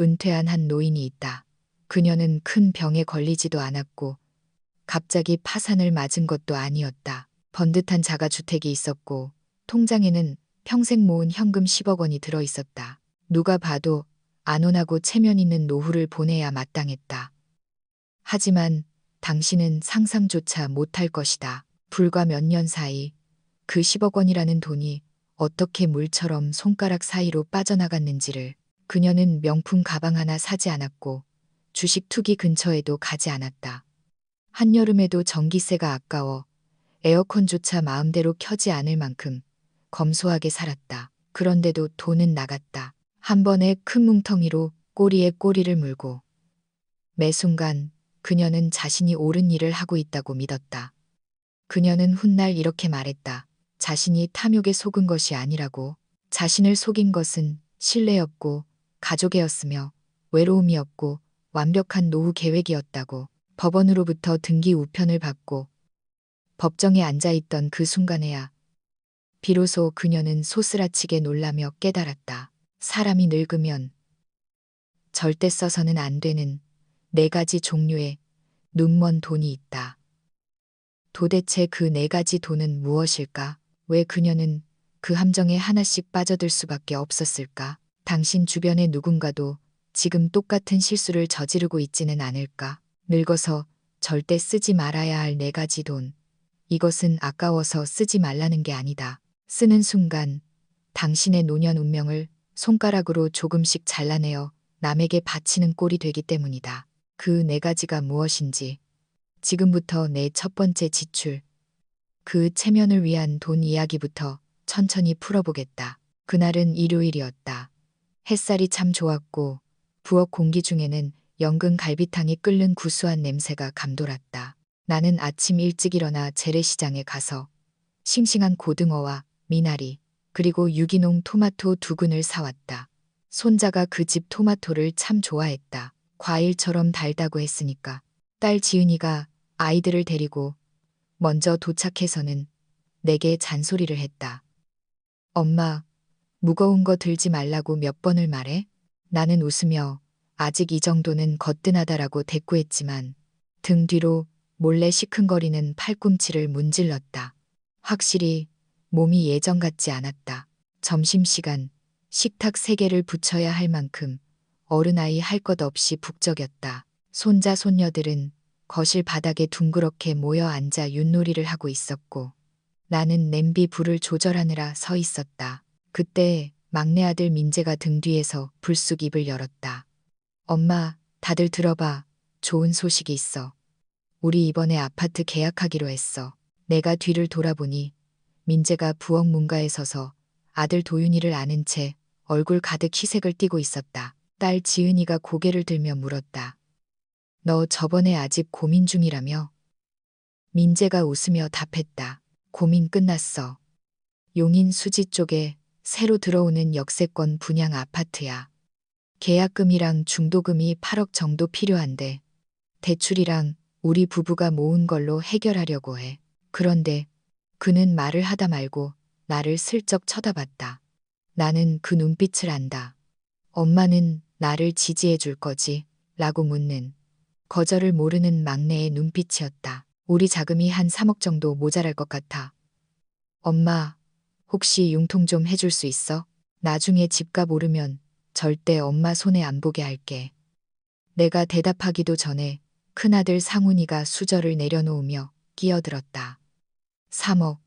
은퇴한 한 노인이 있다. 그녀는 큰 병에 걸리지도 않았고 갑자기 파산을 맞은 것도 아니었다. 번듯한 자가주택이 있었고 통장에는 평생 모은 현금 10억 원이 들어 있었다. 누가 봐도 안온하고 체면 있는 노후를 보내야 마땅했다. 하지만 당신은 상상조차 못할 것이다. 불과 몇 년 사이 그 10억 원이라는 돈이 어떻게 물처럼 손가락 사이로 빠져나갔는지를. 그녀는 명품 가방 하나 사지 않았고 주식 투기 근처에도 가지 않았다. 한여름에도 전기세가 아까워 에어컨조차 마음대로 켜지 않을 만큼 검소하게 살았다. 그런데도 돈은 나갔다. 한 번에 큰 뭉텅이로 꼬리에 꼬리를 물고. 매 순간 그녀는 자신이 옳은 일을 하고 있다고 믿었다. 그녀는 훗날 이렇게 말했다. 자신이 탐욕에 속은 것이 아니라고. 자신을 속인 것은 신뢰였고 가족애였으며 외로움이었고 완벽한 노후 계획이었다고. 법원으로부터 등기 우편을 받고 법정에 앉아있던 그 순간에야 비로소 그녀는 소스라치게 놀라며 깨달았다. 사람이 늙으면 절대 써서는 안 되는 4가지 종류의 눈먼 돈이 있다. 도대체 그 4가지 돈은 무엇일까? 왜 그녀는 그 함정에 하나씩 빠져들 수밖에 없었을까? 당신 주변의 누군가도 지금 똑같은 실수를 저지르고 있지는 않을까? 늙어서 절대 쓰지 말아야 할 4가지 돈. 이것은 아까워서 쓰지 말라는 게 아니다. 쓰는 순간 당신의 노년 운명을 손가락으로 조금씩 잘라내어 남에게 바치는 꼴이 되기 때문이다. 그 4가지가 무엇인지 지금부터 내 첫 번째 지출, 그 체면을 위한 돈 이야기부터 천천히 풀어보겠다. 그날은 일요일이었다. 햇살이 참 좋았고 부엌 공기 중에는 연근 갈비탕이 끓는 구수한 냄새가 감돌았다. 나는 아침 일찍 일어나 재래시장에 가서 싱싱한 고등어와 미나리 그리고 유기농 토마토 2근을 사왔다. 손자가 그 집 토마토를 참 좋아했다. 과일처럼 달다고 했으니까. 딸 지은이가 아이들을 데리고 먼저 도착해서는 내게 잔소리를 했다. 엄마, 무거운 거 들지 말라고 몇 번을 말해? 나는 웃으며 아직 이 정도는 거뜬하다라고 대꾸했지만 등 뒤로 몰래 시큰거리는 팔꿈치를 문질렀다. 확실히 몸이 예전 같지 않았다. 점심시간 식탁 3개를 붙여야 할 만큼 어른아이 할 것 없이 북적였다. 손자 손녀들은 거실 바닥에 둥그렇게 모여 앉아 윷놀이를 하고 있었고 나는 냄비 불을 조절하느라 서 있었다. 그때 막내 아들 민재가 등 뒤에서 불쑥 입을 열었다. 엄마, 다들 들어봐. 좋은 소식이 있어. 우리 이번에 아파트 계약하기로 했어. 내가 뒤를 돌아보니 민재가 부엌 문가에 서서 아들 도윤이를 아는 채 얼굴 가득 희색을 띠고 있었다. 딸 지은이가 고개를 들며 물었다. 너 저번에 아직 고민 중이라며? 민재가 웃으며 답했다. 고민 끝났어. 용인 수지 쪽에 새로 들어오는 역세권 분양 아파트야. 계약금이랑 중도금이 8억 정도 필요한데 대출이랑 우리 부부가 모은 걸로 해결하려고 해. 그런데 그는 말을 하다 말고 나를 슬쩍 쳐다봤다. 나는 그 눈빛을 안다. 엄마는 나를 지지해 줄 거지? 라고 묻는 거절을 모르는 막내의 눈빛이었다. 우리 자금이 한 3억 정도 모자랄 것 같아. 엄마, 혹시 융통 좀 해줄 수 있어? 나중에 집값 오르면 절대 엄마 손에 안 보게 할게. 내가 대답하기도 전에 큰아들 상훈이가 수저를 내려놓으며 끼어들었다. 3억.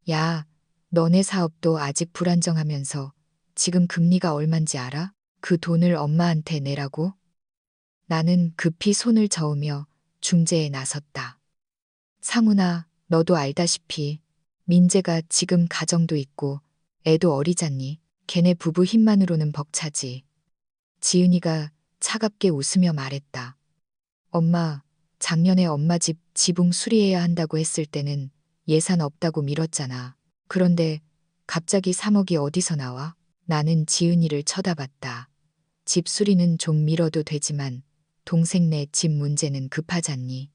야, 너네 사업도 아직 불안정하면서 지금 금리가 얼만지 알아? 그 돈을 엄마한테 내라고? 나는 급히 손을 저으며 중재에 나섰다. 상훈아, 너도 알다시피 민재가 지금 가정도 있고 애도 어리잖니. 걔네 부부 힘만으로는 벅차지. 지은이가 차갑게 웃으며 말했다. 엄마, 작년에 엄마 집 지붕 수리해야 한다고 했을 때는 예산 없다고 미뤘잖아. 그런데 갑자기 3억이 어디서 나와? 나는 지은이를 쳐다봤다. 집 수리는 좀 미뤄도 되지만 동생네 집 문제는 급하잖니.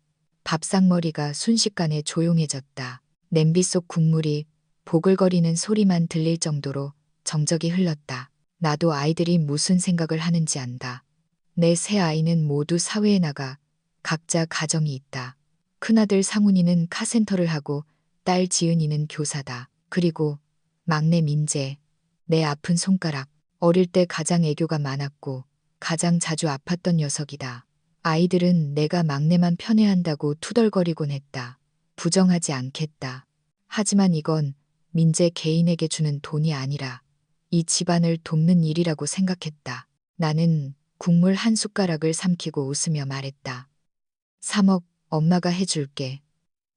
밥상머리가 순식간에 조용해졌다. 냄비 속 국물이 보글거리는 소리만 들릴 정도로 정적이 흘렀다. 나도 아이들이 무슨 생각을 하는지 안다. 내 세 아이는 모두 사회에 나가 각자 가정이 있다. 큰아들 상훈이는 카센터를 하고 딸 지은이는 교사다. 그리고 막내 민재, 내 아픈 손가락. 어릴 때 가장 애교가 많았고 가장 자주 아팠던 녀석이다. 아이들은 내가 막내만 편애한다고 투덜거리곤 했다. 부정하지 않겠다. 하지만 이건 민재 개인에게 주는 돈이 아니라 이 집안을 돕는 일이라고 생각했다. 나는 국물 한 숟가락을 삼키고 웃으며 말했다. 3억 엄마가 해줄게.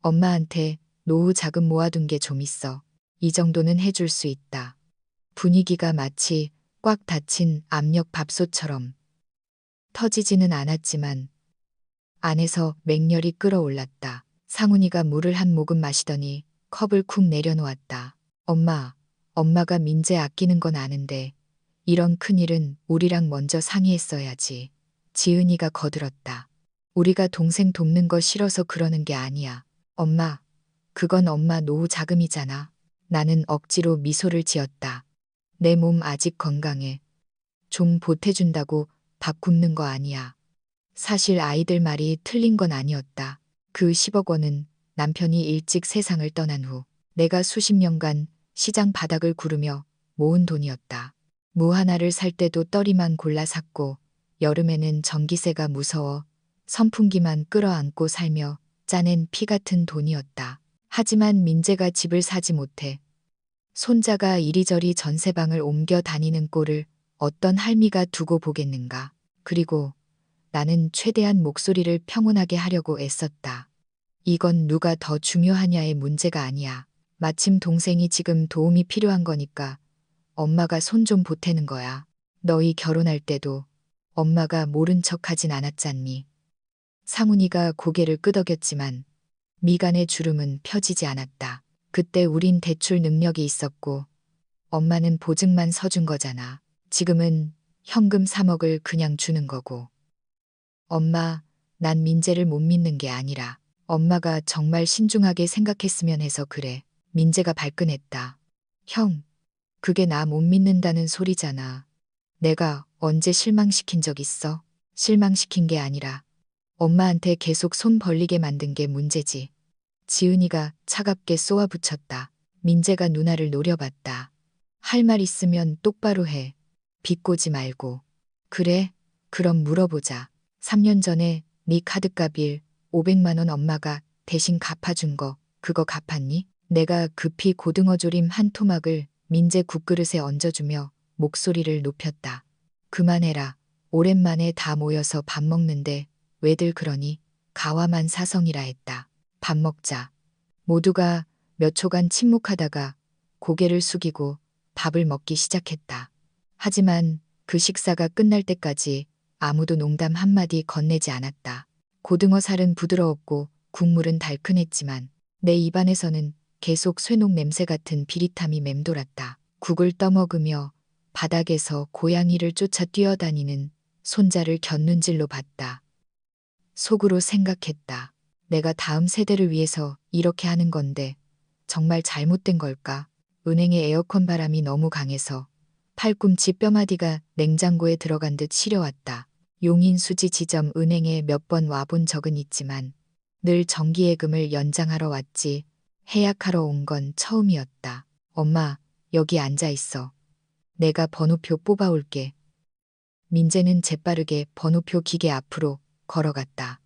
엄마한테 노후 자금 모아둔 게 좀 있어. 이 정도는 해줄 수 있다. 분위기가 마치 꽉 닫힌 압력 밥솥처럼 터지지는 않았지만 안에서 맹렬히 끓어올랐다. 상훈이가 물을 한 모금 마시더니 컵을 쿡 내려놓았다. 엄마가 민재 아끼는 건 아는데 이런 큰일은 우리랑 먼저 상의했어야지. 지은이가 거들었다. 우리가 동생 돕는 거 싫어서 그러는 게 아니야. 엄마, 그건 엄마 노후 자금이잖아. 나는 억지로 미소를 지었다. 내 몸 아직 건강해. 좀 보태준다고 밥 굶는 거 아니야. 사실 아이들 말이 틀린 건 아니었다. 그 10억 원은 남편이 일찍 세상을 떠난 후 내가 수십 년간 시장 바닥을 구르며 모은 돈이었다. 무 하나를 살 때도 떨이만 골라 샀고 여름에는 전기세가 무서워 선풍기만 끌어안고 살며 짜낸 피 같은 돈이었다. 하지만 민재가 집을 사지 못해 손자가 이리저리 전세방을 옮겨 다니는 꼴을 어떤 할미가 두고 보겠는가. 그리고 나는 최대한 목소리를 평온하게 하려고 애썼다. 이건 누가 더 중요하냐의 문제가 아니야. 마침 동생이 지금 도움이 필요한 거니까 엄마가 손 좀 보태는 거야. 너희 결혼할 때도 엄마가 모른 척 하진 않았잖니. 상훈이가 고개를 끄덕였지만 미간의 주름은 펴지지 않았다. 그때 우린 대출 능력이 있었고 엄마는 보증만 서준 거잖아. 지금은 현금 3억을 그냥 주는 거고. 엄마, 난 민재를 못 믿는 게 아니라 엄마가 정말 신중하게 생각했으면 해서 그래. 민재가 발끈했다. 형, 그게 나 못 믿는다는 소리잖아. 내가 언제 실망시킨 적 있어? 실망시킨 게 아니라 엄마한테 계속 손 벌리게 만든 게 문제지. 지은이가 차갑게 쏘아붙였다. 민재가 누나를 노려봤다. 할 말 있으면 똑바로 해. 비꼬지 말고. 그래? 그럼 물어보자. 3년 전에 네 카드값 500만 원 엄마가 대신 갚아준 거 그거 갚았니? 내가 급히 고등어 조림 한 토막을 민재 국그릇에 얹어주며 목소리를 높였다. 그만해라. 오랜만에 다 모여서 밥 먹는데 왜들 그러니? 가와만 사성이라 했다. 밥 먹자. 모두가 몇 초간 침묵하다가 고개를 숙이고 밥을 먹기 시작했다. 하지만 그 식사가 끝날 때까지 아무도 농담 한마디 건네지 않았다. 고등어 살은 부드러웠고 국물은 달큰했지만 내 입안에서는 계속 쇠녹 냄새 같은 비릿함이 맴돌았다. 국을 떠먹으며 바닥에서 고양이를 쫓아 뛰어다니는 손자를 곁눈질로 봤다. 속으로 생각했다. 내가 다음 세대를 위해서 이렇게 하는 건데 정말 잘못된 걸까? 은행의 에어컨 바람이 너무 강해서 팔꿈치 뼈마디가 냉장고에 들어간 듯 시려왔다. 용인수지 지점 은행에 몇 번 와본 적은 있지만 늘 정기예금을 연장하러 왔지 해약하러 온 건 처음이었다. 엄마, 여기 앉아 있어. 내가 번호표 뽑아올게. 민재는 재빠르게 번호표 기계 앞으로 걸어갔다.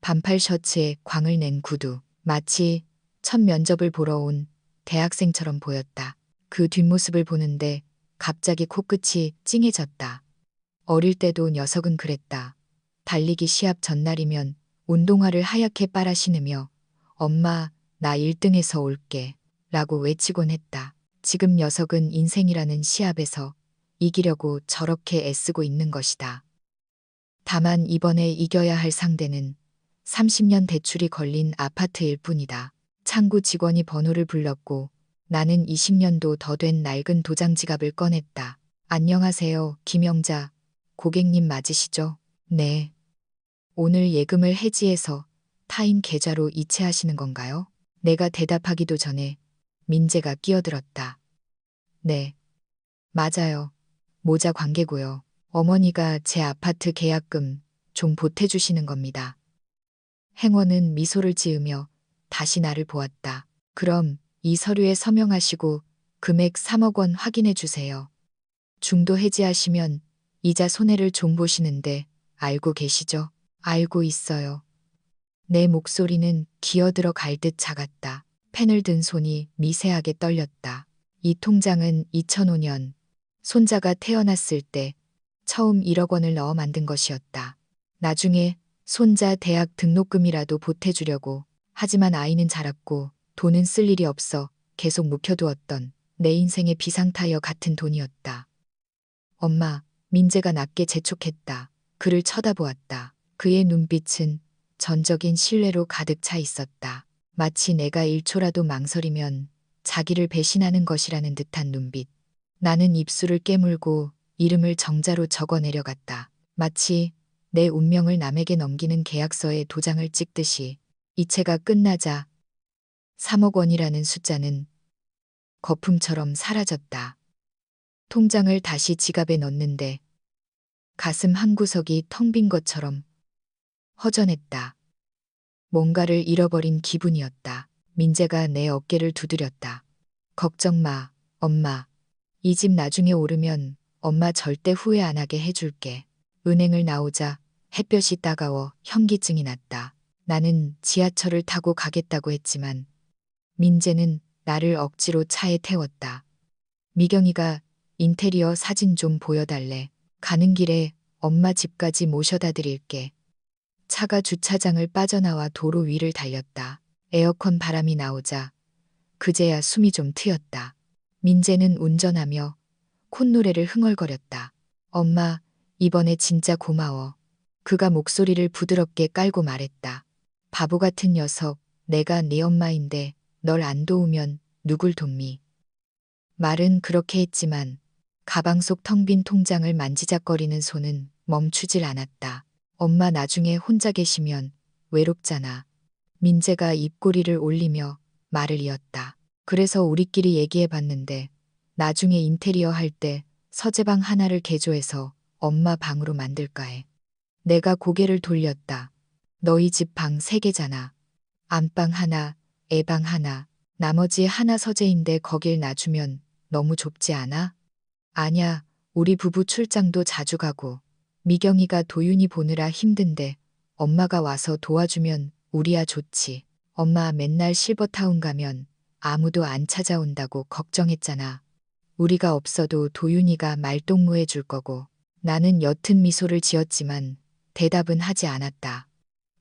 반팔 셔츠에 광을 낸 구두. 마치 첫 면접을 보러 온 대학생처럼 보였다. 그 뒷모습을 보는데 갑자기 코끝이 찡해졌다. 어릴 때도 녀석은 그랬다. 달리기 시합 전날이면 운동화를 하얗게 빨아 신으며 엄마, 나 1등해서 올게 라고 외치곤 했다. 지금 녀석은 인생이라는 시합에서 이기려고 저렇게 애쓰고 있는 것이다. 다만 이번에 이겨야 할 상대는 30년 대출이 걸린 아파트일 뿐이다. 창구 직원이 번호를 불렀고 나는 20년도 더 된 낡은 도장 지갑을 꺼냈다. 안녕하세요, 김영자. 고객님 맞으시죠? 네. 오늘 예금을 해지해서 타인 계좌로 이체하시는 건가요? 내가 대답하기도 전에 민재가 끼어들었다. 네. 맞아요. 모자 관계고요. 어머니가 제 아파트 계약금 좀 보태주시는 겁니다. 행원은 미소를 지으며 다시 나를 보았다. 그럼 이 서류에 서명하시고 금액 3억 원 확인해 주세요. 중도 해지하시면 이자 손해를 좀 보시는데 알고 계시죠? 알고 있어요. 내 목소리는 기어들어 갈 듯 작았다. 펜을 든 손이 미세하게 떨렸다. 이 통장은 2005년 손자가 태어났을 때 처음 1억 원을 넣어 만든 것이었다. 나중에 손자 대학 등록금이라도 보태주려고. 하지만 아이는 자랐고 돈은 쓸 일이 없어 계속 묵혀두었던 내 인생의 비상타이어 같은 돈이었다. 엄마, 민재가 낮게 재촉했다. 그를 쳐다보았다. 그의 눈빛은 전적인 신뢰로 가득 차 있었다. 마치 내가 1초라도 망설이면 자기를 배신하는 것이라는 듯한 눈빛. 나는 입술을 깨물고 이름을 정자로 적어 내려갔다. 마치 내 운명을 남에게 넘기는 계약서에 도장을 찍듯이. 이체가 끝나자 3억 원이라는 숫자는 거품처럼 사라졌다. 통장을 다시 지갑에 넣는데 가슴 한구석이 텅 빈 것처럼 허전했다. 뭔가를 잃어버린 기분이었다. 민재가 내 어깨를 두드렸다. 걱정 마, 엄마. 이 집 나중에 오르면 엄마 절대 후회 안 하게 해줄게. 은행을 나오자 햇볕이 따가워 현기증이 났다. 나는 지하철을 타고 가겠다고 했지만 민재는 나를 억지로 차에 태웠다. 미경이가 인테리어 사진 좀 보여달래. 가는 길에 엄마 집까지 모셔다 드릴게. 차가 주차장을 빠져나와 도로 위를 달렸다. 에어컨 바람이 나오자 그제야 숨이 좀 트였다. 민재는 운전하며 콧노래를 흥얼거렸다. 엄마, 이번에 진짜 고마워. 그가 목소리를 부드럽게 깔고 말했다. 바보 같은 녀석, 내가 네 엄마인데 널 안 도우면 누굴 돕니? 말은 그렇게 했지만 가방 속 텅 빈 통장을 만지작거리는 손은 멈추질 않았다. 엄마 나중에 혼자 계시면 외롭잖아. 민재가 입꼬리를 올리며 말을 이었다. 그래서 우리끼리 얘기해 봤는데 나중에 인테리어 할 때 서재방 하나를 개조해서 엄마 방으로 만들까 해. 내가 고개를 돌렸다. 너희 집 방 3개잖아. 안방 하나, 애방 하나, 나머지 하나 서재인데 거길 놔주면 너무 좁지 않아? 아냐, 우리 부부 출장도 자주 가고 미경이가 도윤이 보느라 힘든데 엄마가 와서 도와주면 우리야 좋지. 엄마 맨날 실버타운 가면 아무도 안 찾아온다고 걱정했잖아. 우리가 없어도 도윤이가 말동무해 줄 거고. 나는 옅은 미소를 지었지만 대답은 하지 않았다.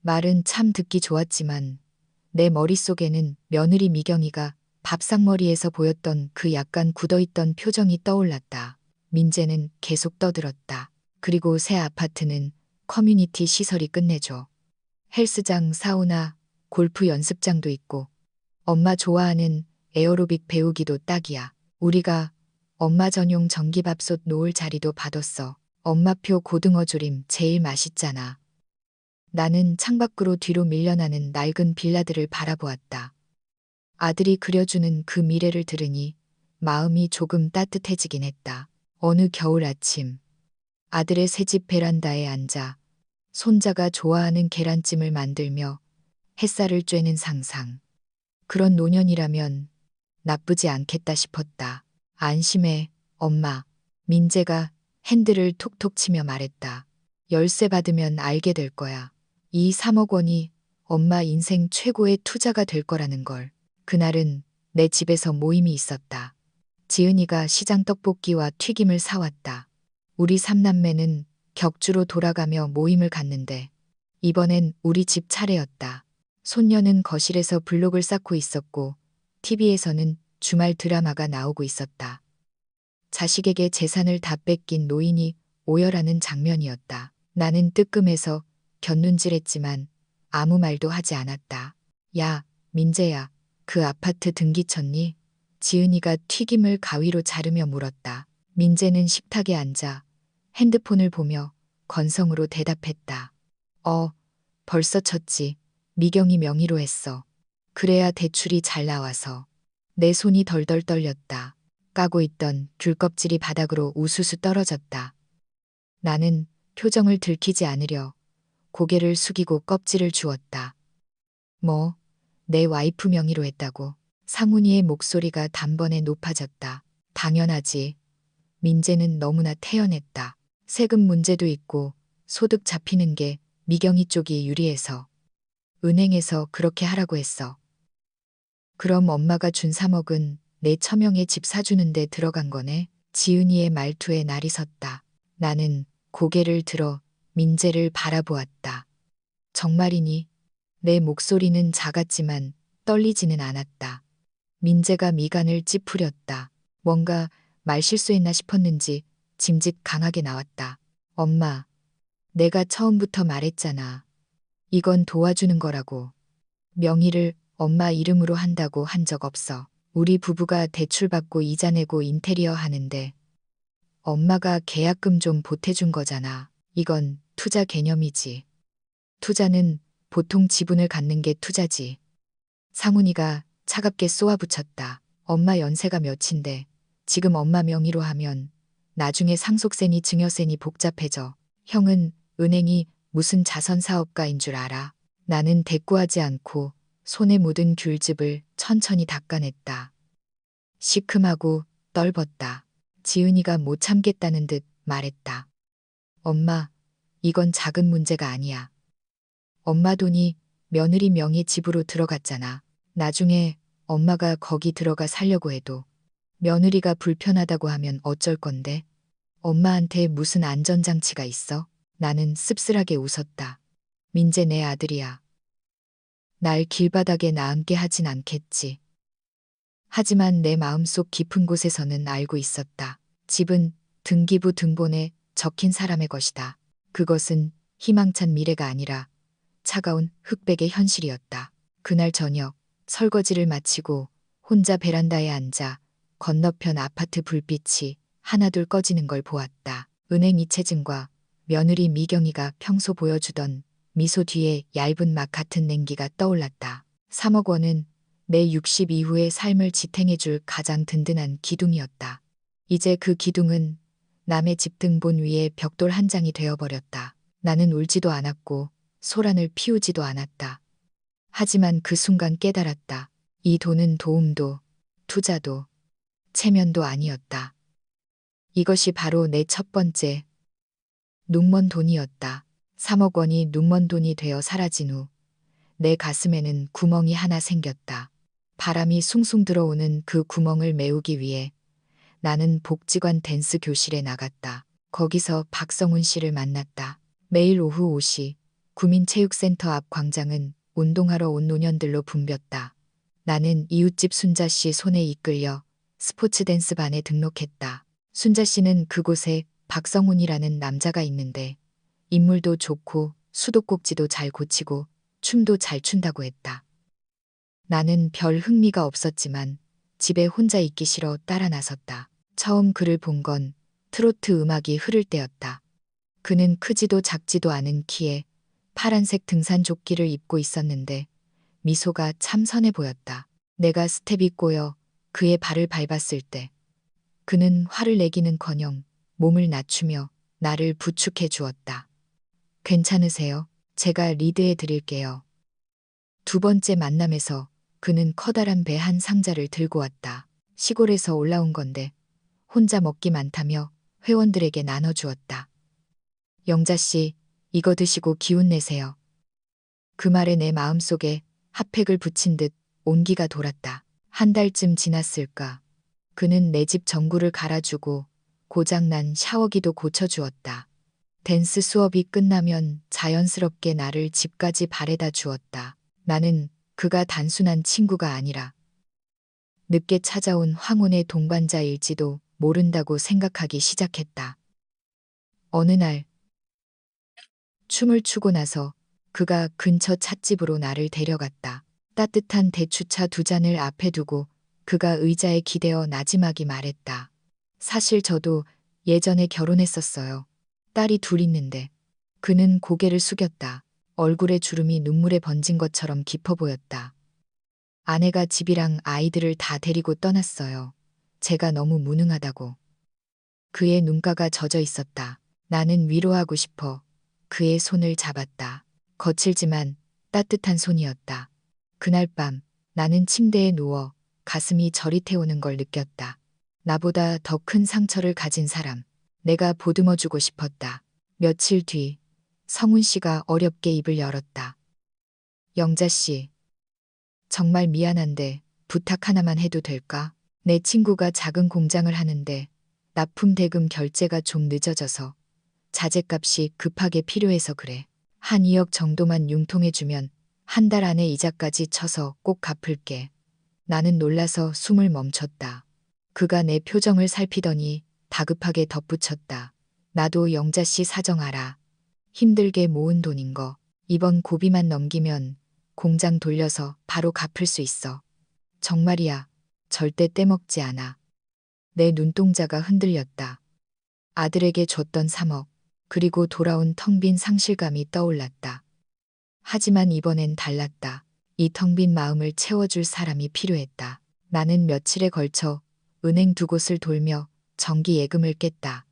말은 참 듣기 좋았지만 내 머릿속에는 며느리 미경이가 밥상머리에서 보였던 그 약간 굳어있던 표정이 떠올랐다. 민재는 계속 떠들었다. 그리고 새 아파트는 커뮤니티 시설이 끝내줘. 헬스장, 사우나, 골프 연습장도 있고 엄마 좋아하는 에어로빅 배우기도 딱이야. 우리가 엄마 전용 전기밥솥 놓을 자리도 받았어. 엄마표 고등어 조림 제일 맛있잖아. 나는 창밖으로 뒤로 밀려나는 낡은 빌라들을 바라보았다. 아들이 그려주는 그 미래를 들으니 마음이 조금 따뜻해지긴 했다. 어느 겨울 아침 아들의 새집 베란다에 앉아 손자가 좋아하는 계란찜을 만들며 햇살을 쬐는 상상. 그런 노년이라면 나쁘지 않겠다 싶었다. 안심해, 엄마. 민재가 핸들을 톡톡 치며 말했다. 열쇠 받으면 알게 될 거야. 이 3억 원이 엄마 인생 최고의 투자가 될 거라는 걸. 그날은 내 집에서 모임이 있었다. 지은이가 시장 떡볶이와 튀김을 사왔다. 우리 삼남매는 격주로 돌아가며 모임을 갖는데 이번엔 우리 집 차례였다. 손녀는 거실에서 블록을 쌓고 있었고 TV에서는 주말 드라마가 나오고 있었다. 자식에게 재산을 다 뺏긴 노인이 오열하는 장면이었다. 나는 뜨끔해서 곁눈질했지만 아무 말도 하지 않았다. 야, 민재야, 그 아파트 등기 쳤니? 지은이가 튀김을 가위로 자르며 물었다. 민재는 식탁에 앉아 핸드폰을 보며 건성으로 대답했다. 벌써 쳤지. 미경이 명의로 했어. 그래야 대출이 잘 나와서. 내 손이 덜덜 떨렸다. 까고 있던 귤 껍질이 바닥으로 우수수 떨어졌다. 나는 표정을 들키지 않으려 고개를 숙이고 껍질을 주었다. 뭐, 내 와이프 명의로 했다고. 상훈이의 목소리가 단번에 높아졌다. 당연하지. 민재는 너무나 태연했다. 세금 문제도 있고 소득 잡히는 게 미경이 쪽이 유리해서. 은행에서 그렇게 하라고 했어. 그럼 엄마가 준 3억은 내 처명에 집 사주는데 들어간 거네. 지은이의 말투에 날이 섰다. 나는 고개를 들어 민재를 바라보았다. 정말이니? 내 목소리는 작았지만 떨리지는 않았다. 민재가 미간을 찌푸렸다. 뭔가 말실수했나 싶었는지 짐짓 강하게 나왔다. 엄마, 내가 처음부터 말했잖아. 이건 도와주는 거라고. 명의를 엄마 이름으로 한다고 한 적 없어. 우리 부부가 대출받고 이자 내고 인테리어 하는데 엄마가 계약금 좀 보태준 거잖아. 이건 투자 개념이지. 투자는 보통 지분을 갖는 게 투자지. 상훈이가 차갑게 쏘아붙였다. 엄마 연세가 몇인데 지금 엄마 명의로 하면 나중에 상속세니 증여세니 복잡해져. 형은 은행이 무슨 자선사업가인 줄 알아. 나는 대꾸하지 않고 손에 묻은 귤즙을 천천히 닦아냈다. 시큼하고 떨벗다. 지은이가 못 참겠다는 듯 말했다. 엄마, 이건 작은 문제가 아니야. 엄마 돈이 며느리 명의 집으로 들어갔잖아. 나중에 엄마가 거기 들어가 살려고 해도 며느리가 불편하다고 하면 어쩔 건데? 엄마한테 무슨 안전장치가 있어? 나는 씁쓸하게 웃었다. 민재 내 아들이야. 날 길바닥에 나앉게 하진 않겠지. 하지만 내 마음속 깊은 곳에서는 알고 있었다. 집은 등기부 등본에 적힌 사람의 것이다. 그것은 희망찬 미래가 아니라 차가운 흑백의 현실이었다. 그날 저녁 설거지를 마치고 혼자 베란다에 앉아 건너편 아파트 불빛이 하나둘 꺼지는 걸 보았다. 은행 이체증과 며느리 미경이가 평소 보여주던 미소 뒤에 얇은 막 같은 냉기가 떠올랐다. 3억 원은 내 60 이후의 삶을 지탱해줄 가장 든든한 기둥이었다. 이제 그 기둥은 남의 집 등본 위에 벽돌 한 장이 되어버렸다. 나는 울지도 않았고 소란을 피우지도 않았다. 하지만 그 순간 깨달았다. 이 돈은 도움도 투자도 체면도 아니었다. 이것이 바로 내 첫 번째 눈먼 돈이었다. 3억 원이 눈먼 돈이 되어 사라진 후 내 가슴에는 구멍이 하나 생겼다. 바람이 숭숭 들어오는 그 구멍을 메우기 위해 나는 복지관 댄스 교실에 나갔다. 거기서 박성훈 씨를 만났다. 매일 오후 5시 구민체육센터 앞 광장은 운동하러 온 노년들로 붐볐다. 나는 이웃집 순자 씨 손에 이끌려 스포츠 댄스 반에 등록했다. 순자 씨는 그곳에 박성훈이라는 남자가 있는데 인물도 좋고 수도꼭지도 잘 고치고 춤도 잘 춘다고 했다. 나는 별 흥미가 없었지만 집에 혼자 있기 싫어 따라 나섰다. 처음 그를 본 건 트로트 음악이 흐를 때였다. 그는 크지도 작지도 않은 키에 파란색 등산 조끼를 입고 있었는데 미소가 참 선해 보였다. 내가 스텝이 꼬여 그의 발을 밟았을 때 그는 화를 내기는커녕 몸을 낮추며 나를 부축해 주었다. 괜찮으세요? 제가 리드해 드릴게요. 두 번째 만남에서 그는 커다란 배 한 상자를 들고 왔다. 시골에서 올라온 건데 혼자 먹기 많다며 회원들에게 나눠주었다. 영자 씨, 이거 드시고 기운 내세요. 그 말에 내 마음속에 핫팩을 붙인 듯 온기가 돌았다. 한 달쯤 지났을까. 그는 내 집 전구를 갈아주고 고장난 샤워기도 고쳐주었다. 댄스 수업이 끝나면 자연스럽게 나를 집까지 바래다 주었다. 나는 그가 단순한 친구가 아니라 늦게 찾아온 황혼의 동반자일지도 모른다고 생각하기 시작했다. 어느 날 춤을 추고 나서 그가 근처 찻집으로 나를 데려갔다. 따뜻한 대추차 두 잔을 앞에 두고 그가 의자에 기대어 나지막이 말했다. 사실 저도 예전에 결혼했었어요. 딸이 둘 있는데. 그는 고개를 숙였다. 얼굴에 주름이 눈물에 번진 것처럼 깊어 보였다. 아내가 집이랑 아이들을 다 데리고 떠났어요. 제가 너무 무능하다고. 그의 눈가가 젖어 있었다. 나는 위로하고 싶어 그의 손을 잡았다. 거칠지만 따뜻한 손이었다. 그날 밤 나는 침대에 누워 가슴이 저릿해오는 걸 느꼈다. 나보다 더 큰 상처를 가진 사람, 내가 보듬어주고 싶었다. 며칠 뒤 성훈 씨가 어렵게 입을 열었다. 영자 씨, 정말 미안한데 부탁 하나만 해도 될까? 내 친구가 작은 공장을 하는데 납품 대금 결제가 좀 늦어져서 자재값이 급하게 필요해서 그래. 한 2억 정도만 융통해주면 한 달 안에 이자까지 쳐서 꼭 갚을게. 나는 놀라서 숨을 멈췄다. 그가 내 표정을 살피더니 다급하게 덧붙였다. 나도 영자 씨 사정 알아. 힘들게 모은 돈인 거. 이번 고비만 넘기면 공장 돌려서 바로 갚을 수 있어. 정말이야. 절대 떼먹지 않아. 내 눈동자가 흔들렸다. 아들에게 줬던 3억, 그리고 돌아온 텅 빈 상실감이 떠올랐다. 하지만 이번엔 달랐다. 이 텅 빈 마음을 채워줄 사람이 필요했다. 나는 며칠에 걸쳐 은행 두 곳을 돌며 정기 예금을 깼다.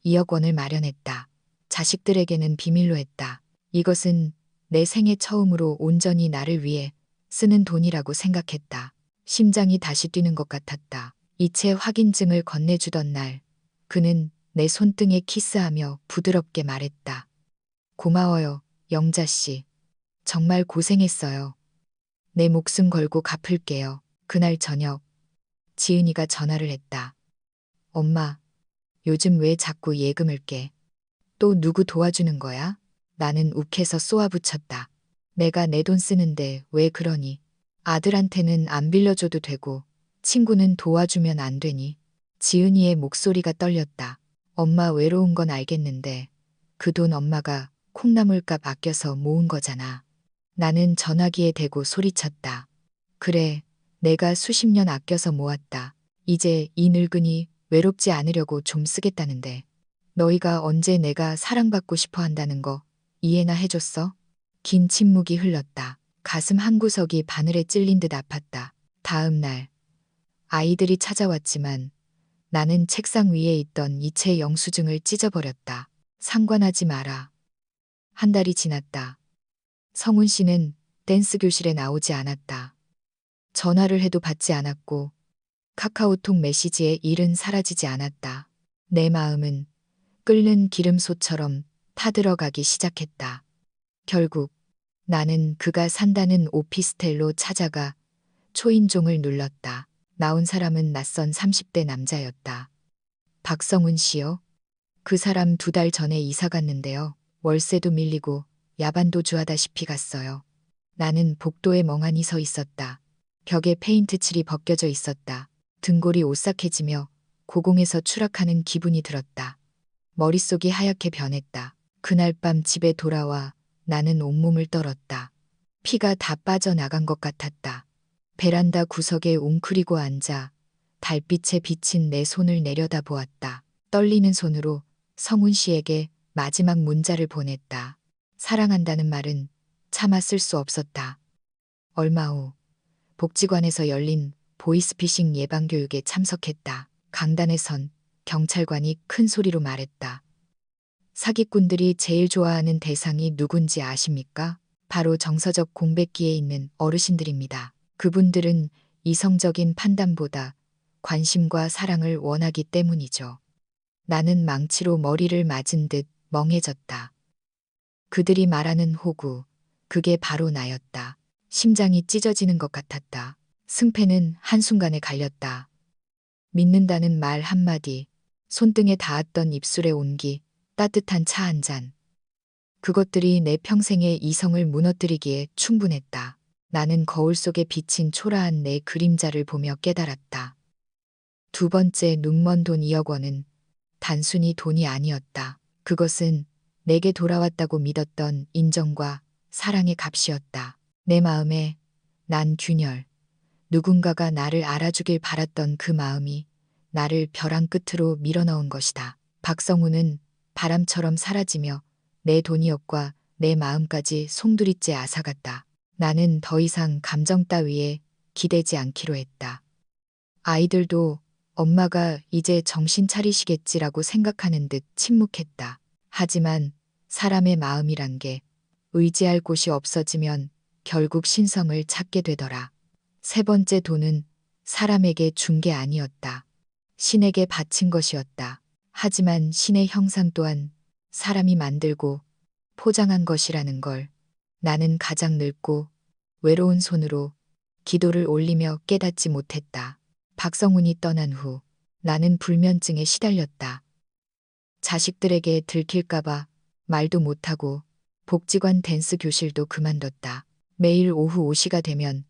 2억 원을 마련했다. 자식들에게는 비밀로 했다. 이것은 내 생애 처음으로 온전히 나를 위해 쓰는 돈이라고 생각했다. 심장이 다시 뛰는 것 같았다. 이체 확인증을 건네주던 날, 그는 내 손등에 키스하며 부드럽게 말했다. 고마워요, 영자 씨. 정말 고생했어요. 내 목숨 걸고 갚을게요. 그날 저녁, 지은이가 전화를 했다. 엄마, 요즘 왜 자꾸 예금을 깨? 또 누구 도와주는 거야? 나는 욱해서 쏘아붙였다. 내가 내 돈 쓰는데 왜 그러니? 아들한테는 안 빌려줘도 되고 친구는 도와주면 안 되니? 지은이의 목소리가 떨렸다. 엄마 외로운 건 알겠는데 그 돈 엄마가 콩나물값 아껴서 모은 거잖아. 나는 전화기에 대고 소리쳤다. 그래, 내가 수십 년 아껴서 모았다. 이제 이 늙은이 외롭지 않으려고 좀 쓰겠다는데. 너희가 언제 내가 사랑받고 싶어 한다는 거 이해나 해줬어? 긴 침묵이 흘렀다. 가슴 한구석이 바늘에 찔린 듯 아팠다. 다음 날, 아이들이 찾아왔지만 나는 책상 위에 있던 이체 영수증을 찢어버렸다. 상관하지 마라. 한 달이 지났다. 성훈 씨는 댄스 교실에 나오지 않았다. 전화를 해도 받지 않았고 카카오톡 메시지에 일은 사라지지 않았다. 내 마음은 끓는 기름소처럼 타들어가기 시작했다. 결국 나는 그가 산다는 오피스텔로 찾아가 초인종을 눌렀다. 나온 사람은 낯선 30대 남자였다. 박성훈 씨요? 그 사람 2달 전에 이사 갔는데요. 월세도 밀리고 야반도 주하다시피 갔어요. 나는 복도에 멍하니 서 있었다. 벽에 페인트 칠이 벗겨져 있었다. 등골이 오싹해지며 고공에서 추락하는 기분이 들었다. 머릿속이 하얗게 변했다. 그날 밤 집에 돌아와 나는 온몸을 떨었다. 피가 다 빠져나간 것 같았다. 베란다 구석에 웅크리고 앉아 달빛에 비친 내 손을 내려다보았다. 떨리는 손으로 성훈 씨에게 마지막 문자를 보냈다. 사랑한다는 말은 차마 쓸 수 없었다. 얼마 후 복지관에서 열린 보이스피싱 예방교육에 참석했다. 강단에선 경찰관이 큰 소리로 말했다. 사기꾼들이 제일 좋아하는 대상이 누군지 아십니까? 바로 정서적 공백기에 있는 어르신들입니다. 그분들은 이성적인 판단보다 관심과 사랑을 원하기 때문이죠. 나는 망치로 머리를 맞은 듯 멍해졌다. 그들이 말하는 호구, 그게 바로 나였다. 심장이 찢어지는 것 같았다. 승패는 한순간에 갈렸다. 믿는다는 말 한마디, 손등에 닿았던 입술의 온기, 따뜻한 차 한 잔. 그것들이 내 평생의 이성을 무너뜨리기에 충분했다. 나는 거울 속에 비친 초라한 내 그림자를 보며 깨달았다. 두 번째 눈먼 돈 2억 원은 단순히 돈이 아니었다. 그것은 내게 돌아왔다고 믿었던 인정과 사랑의 값이었다. 내 마음에 난 균열, 누군가가 나를 알아주길 바랐던 그 마음이 나를 벼랑 끝으로 밀어넣은 것이다. 박성우는 바람처럼 사라지며 내 돈이었과 내 마음까지 송두리째 앗아갔다. 나는 더 이상 감정 따위에 기대지 않기로 했다. 아이들도 엄마가 이제 정신 차리시겠지라고 생각하는 듯 침묵했다. 하지만 사람의 마음이란 게 의지할 곳이 없어지면 결국 신성을 찾게 되더라. 세 번째 돈은 사람에게 준 게 아니었다. 신에게 바친 것이었다. 하지만 신의 형상 또한 사람이 만들고 포장한 것이라는 걸 나는 가장 늙고 외로운 손으로 기도를 올리며 깨닫지 못했다. 박성훈이 떠난 후 나는 불면증에 시달렸다. 자식들에게 들킬까봐 말도 못하고 복지관 댄스 교실도 그만뒀다. 매일 오후 5시가 되면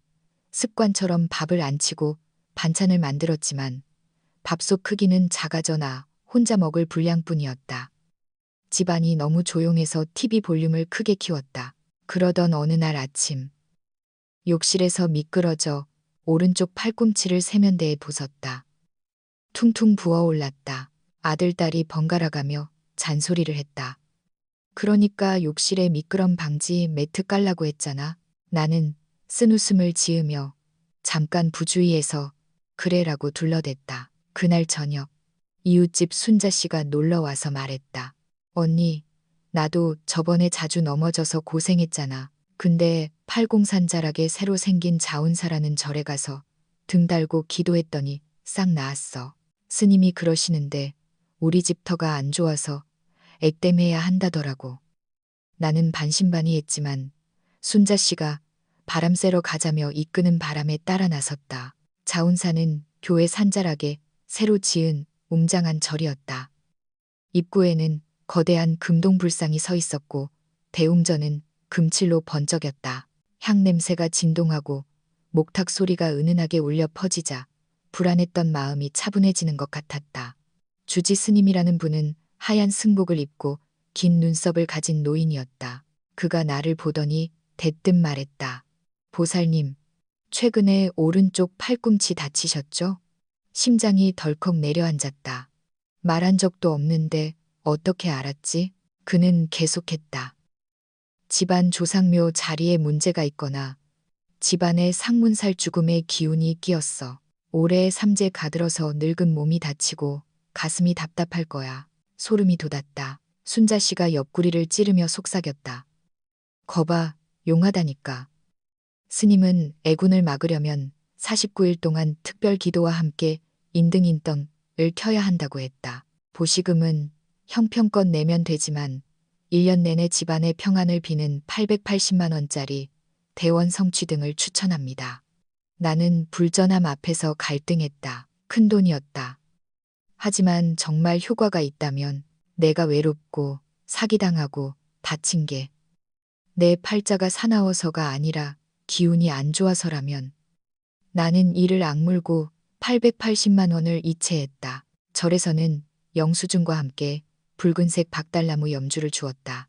습관처럼 밥을 안 치고 반찬을 만들었지만 밥솥 크기는 작아져나 혼자 먹을 분량뿐이었다. 집안이 너무 조용해서 TV 볼륨을 크게 키웠다. 그러던 어느 날 아침 욕실에서 미끄러져 오른쪽 팔꿈치를 세면대에 부쉈다. 퉁퉁 부어올랐다. 아들, 딸이 번갈아가며 잔소리를 했다. 그러니까 욕실에 미끄럼 방지 매트 깔라고 했잖아. 나는 쓴웃음을 지으며 잠깐 부주의해서 그래라고 둘러댔다. 그날 저녁 이웃집 순자 씨가 놀러와서 말했다. 언니, 나도 저번에 자주 넘어져서 고생했잖아. 근데 팔공산자락에 새로 생긴 자운사라는 절에 가서 등 달고 기도했더니 싹 나았어. 스님이 그러시는데 우리 집 터가 안 좋아서 액땜해야 한다더라고. 나는 반신반의했지만 순자 씨가 바람 쐬러 가자며 이끄는 바람에 따라 나섰다. 자운사는 교회 산자락에 새로 지은 웅장한 절이었다. 입구에는 거대한 금동불상이 서 있었고 대웅전은 금칠로 번쩍였다. 향 냄새가 진동하고 목탁 소리가 은은하게 울려 퍼지자 불안했던 마음이 차분해지는 것 같았다. 주지 스님이라는 분은 하얀 승복을 입고 긴 눈썹을 가진 노인이었다. 그가 나를 보더니 대뜸 말했다. 보살님, 최근에 오른쪽 팔꿈치 다치셨죠? 심장이 덜컥 내려앉았다. 말한 적도 없는데 어떻게 알았지? 그는 계속했다. 집안 조상묘 자리에 문제가 있거나 집안에 상문살 죽음의 기운이 끼었어. 올해 삼재 가들어서 늙은 몸이 다치고 가슴이 답답할 거야. 소름이 돋았다. 순자 씨가 옆구리를 찌르며 속삭였다. 거봐, 용하다니까. 스님은 애군을 막으려면 49일 동안 특별 기도와 함께 인등인등을 켜야 한다고 했다. 보시금은 형편껏 내면 되지만 1년 내내 집안의 평안을 비는 880만 원짜리 대원 성취 등을 추천합니다. 나는 불전함 앞에서 갈등했다. 큰 돈이었다. 하지만 정말 효과가 있다면 내가 외롭고 사기당하고 다친 게 내 팔자가 사나워서가 아니라 기운이 안 좋아서라면 나는 이를 악물고 880만 원을 이체했다. 절에서는 영수증과 함께 붉은색 박달나무 염주를 주었다.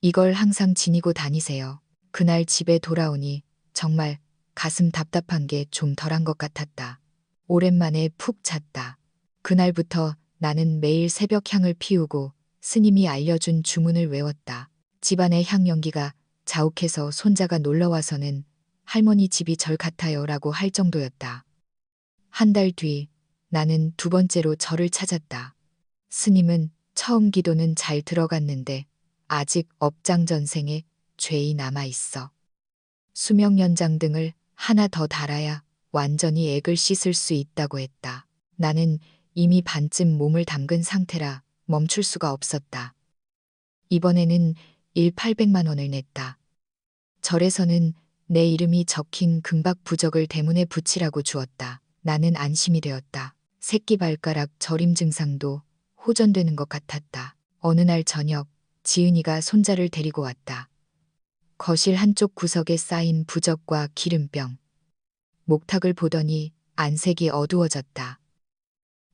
이걸 항상 지니고 다니세요. 그날 집에 돌아오니 정말 가슴 답답한 게 좀 덜한 것 같았다. 오랜만에 푹 잤다. 그날부터 나는 매일 새벽 향을 피우고 스님이 알려준 주문을 외웠다. 집안의 향 연기가 자욱해서 손자가 놀러와서는 할머니 집이 절 같아요 라고 할 정도였다. 한 달 뒤 나는 두 번째로 절을 찾았다. 스님은 처음 기도는 잘 들어갔는데 아직 업장전생에 죄이 남아있어. 수명연장 등을 하나 더 달아야 완전히 액을 씻을 수 있다고 했다. 나는 이미 반쯤 몸을 담근 상태라 멈출 수가 없었다. 이번에는 800만 원을 냈다. 절에서는 내 이름이 적힌 금박 부적을 대문에 붙이라고 주었다. 나는 안심이 되었다. 새끼발가락 저림 증상도 호전되는 것 같았다. 어느 날 저녁 지은이가 손자를 데리고 왔다. 거실 한쪽 구석에 쌓인 부적과 기름병. 목탁을 보더니 안색이 어두워졌다.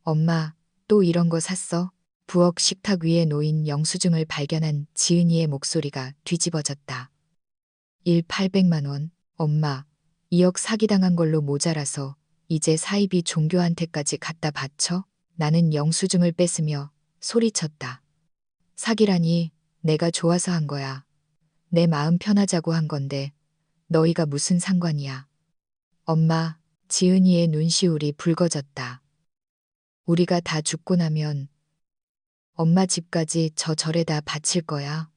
엄마, 또 이런 거 샀어? 부엌 식탁 위에 놓인 영수증을 발견한 지은이의 목소리가 뒤집어졌다. 800만 원, 엄마, 2억 사기당한 걸로 모자라서 이제 사이비 종교한테까지 갖다 바쳐? 나는 영수증을 뺏으며 소리쳤다. 사기라니, 내가 좋아서 한 거야. 내 마음 편하자고 한 건데 너희가 무슨 상관이야. 엄마, 지은이의 눈시울이 붉어졌다. 우리가 다 죽고 나면 엄마 집까지 저 절에다 바칠 거야.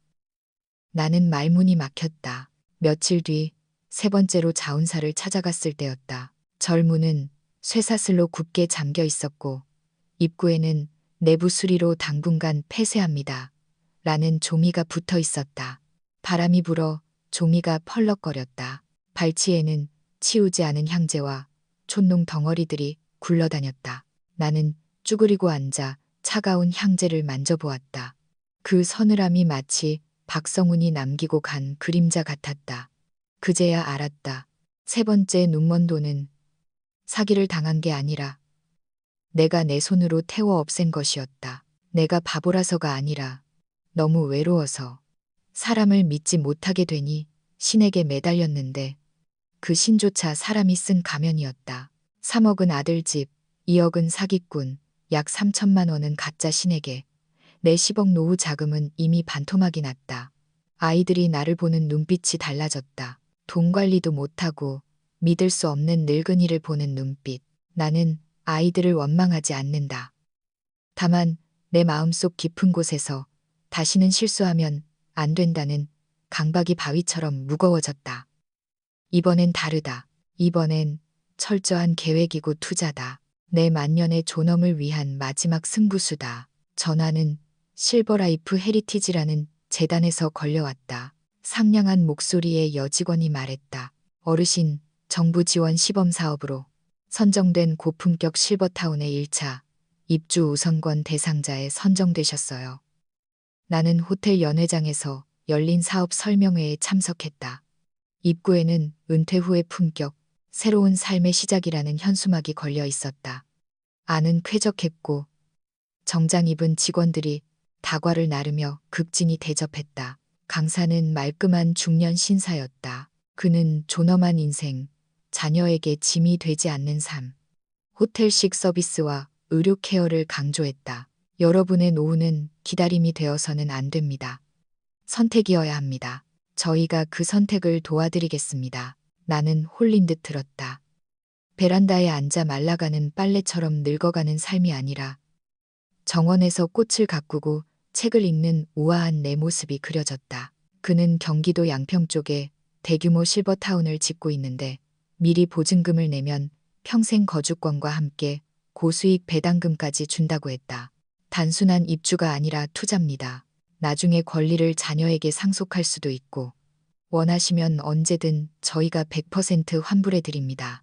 나는 말문이 막혔다. 며칠 뒤 세 번째로 자운사를 찾아갔을 때였다. 절문은 쇠사슬로 굳게 잠겨 있었고 입구에는 내부 수리로 당분간 폐쇄합니다. 라는 종이가 붙어 있었다. 바람이 불어 종이가 펄럭거렸다. 발치에는 치우지 않은 향재와 촛농 덩어리들이 굴러다녔다. 나는 쭈그리고 앉아 차가운 향재를 만져보았다. 그 서늘함이 마치 박성훈이 남기고 간 그림자 같았다. 그제야 알았다. 세 번째 눈먼도는 사기를 당한 게 아니라 내가 내 손으로 태워 없앤 것이었다. 내가 바보라서가 아니라 너무 외로워서 사람을 믿지 못하게 되니 신에게 매달렸는데 그 신조차 사람이 쓴 가면이었다. 3억은 아들집, 2억은 사기꾼, 약 3천만 원은 가짜 신에게, 내 10억 노후 자금은 이미 반토막이 났다. 아이들이 나를 보는 눈빛이 달라졌다. 돈 관리도 못하고 믿을 수 없는 늙은이를 보는 눈빛. 나는 아이들을 원망하지 않는다. 다만 내 마음속 깊은 곳에서 다시는 실수하면 안 된다는 강박이 바위처럼 무거워졌다. 이번엔 다르다. 이번엔 철저한 계획이고 투자다. 내 만년의 존엄을 위한 마지막 승부수다. 전화는 실버라이프 헤리티지라는 재단에서 걸려왔다. 상냥한 목소리의 여직원이 말했다. 어르신, 정부 지원 시범 사업으로 선정된 고품격 실버타운의 1차 입주 우선권 대상자에 선정되셨어요. 나는 호텔 연회장에서 열린 사업 설명회에 참석했다. 입구에는 은퇴 후의 품격, 새로운 삶의 시작이라는 현수막이 걸려 있었다. 안은 쾌적했고 정장 입은 직원들이 다과를 나르며 극진히 대접했다. 강사는 말끔한 중년 신사였다. 그는 존엄한 인생, 자녀에게 짐이 되지 않는 삶, 호텔식 서비스와 의료 케어를 강조했다. 여러분의 노후는 기다림이 되어서는 안 됩니다. 선택이어야 합니다. 저희가 그 선택을 도와드리겠습니다. 나는 홀린 듯 들었다. 베란다에 앉아 말라가는 빨래처럼 늙어가는 삶이 아니라 정원에서 꽃을 가꾸고 책을 읽는 우아한 내 모습이 그려졌다. 그는 경기도 양평 쪽에 대규모 실버타운을 짓고 있는데 미리 보증금을 내면 평생 거주권과 함께 고수익 배당금까지 준다고 했다. 단순한 입주가 아니라 투자입니다. 나중에 권리를 자녀에게 상속할 수도 있고 원하시면 언제든 저희가 100% 환불해 드립니다.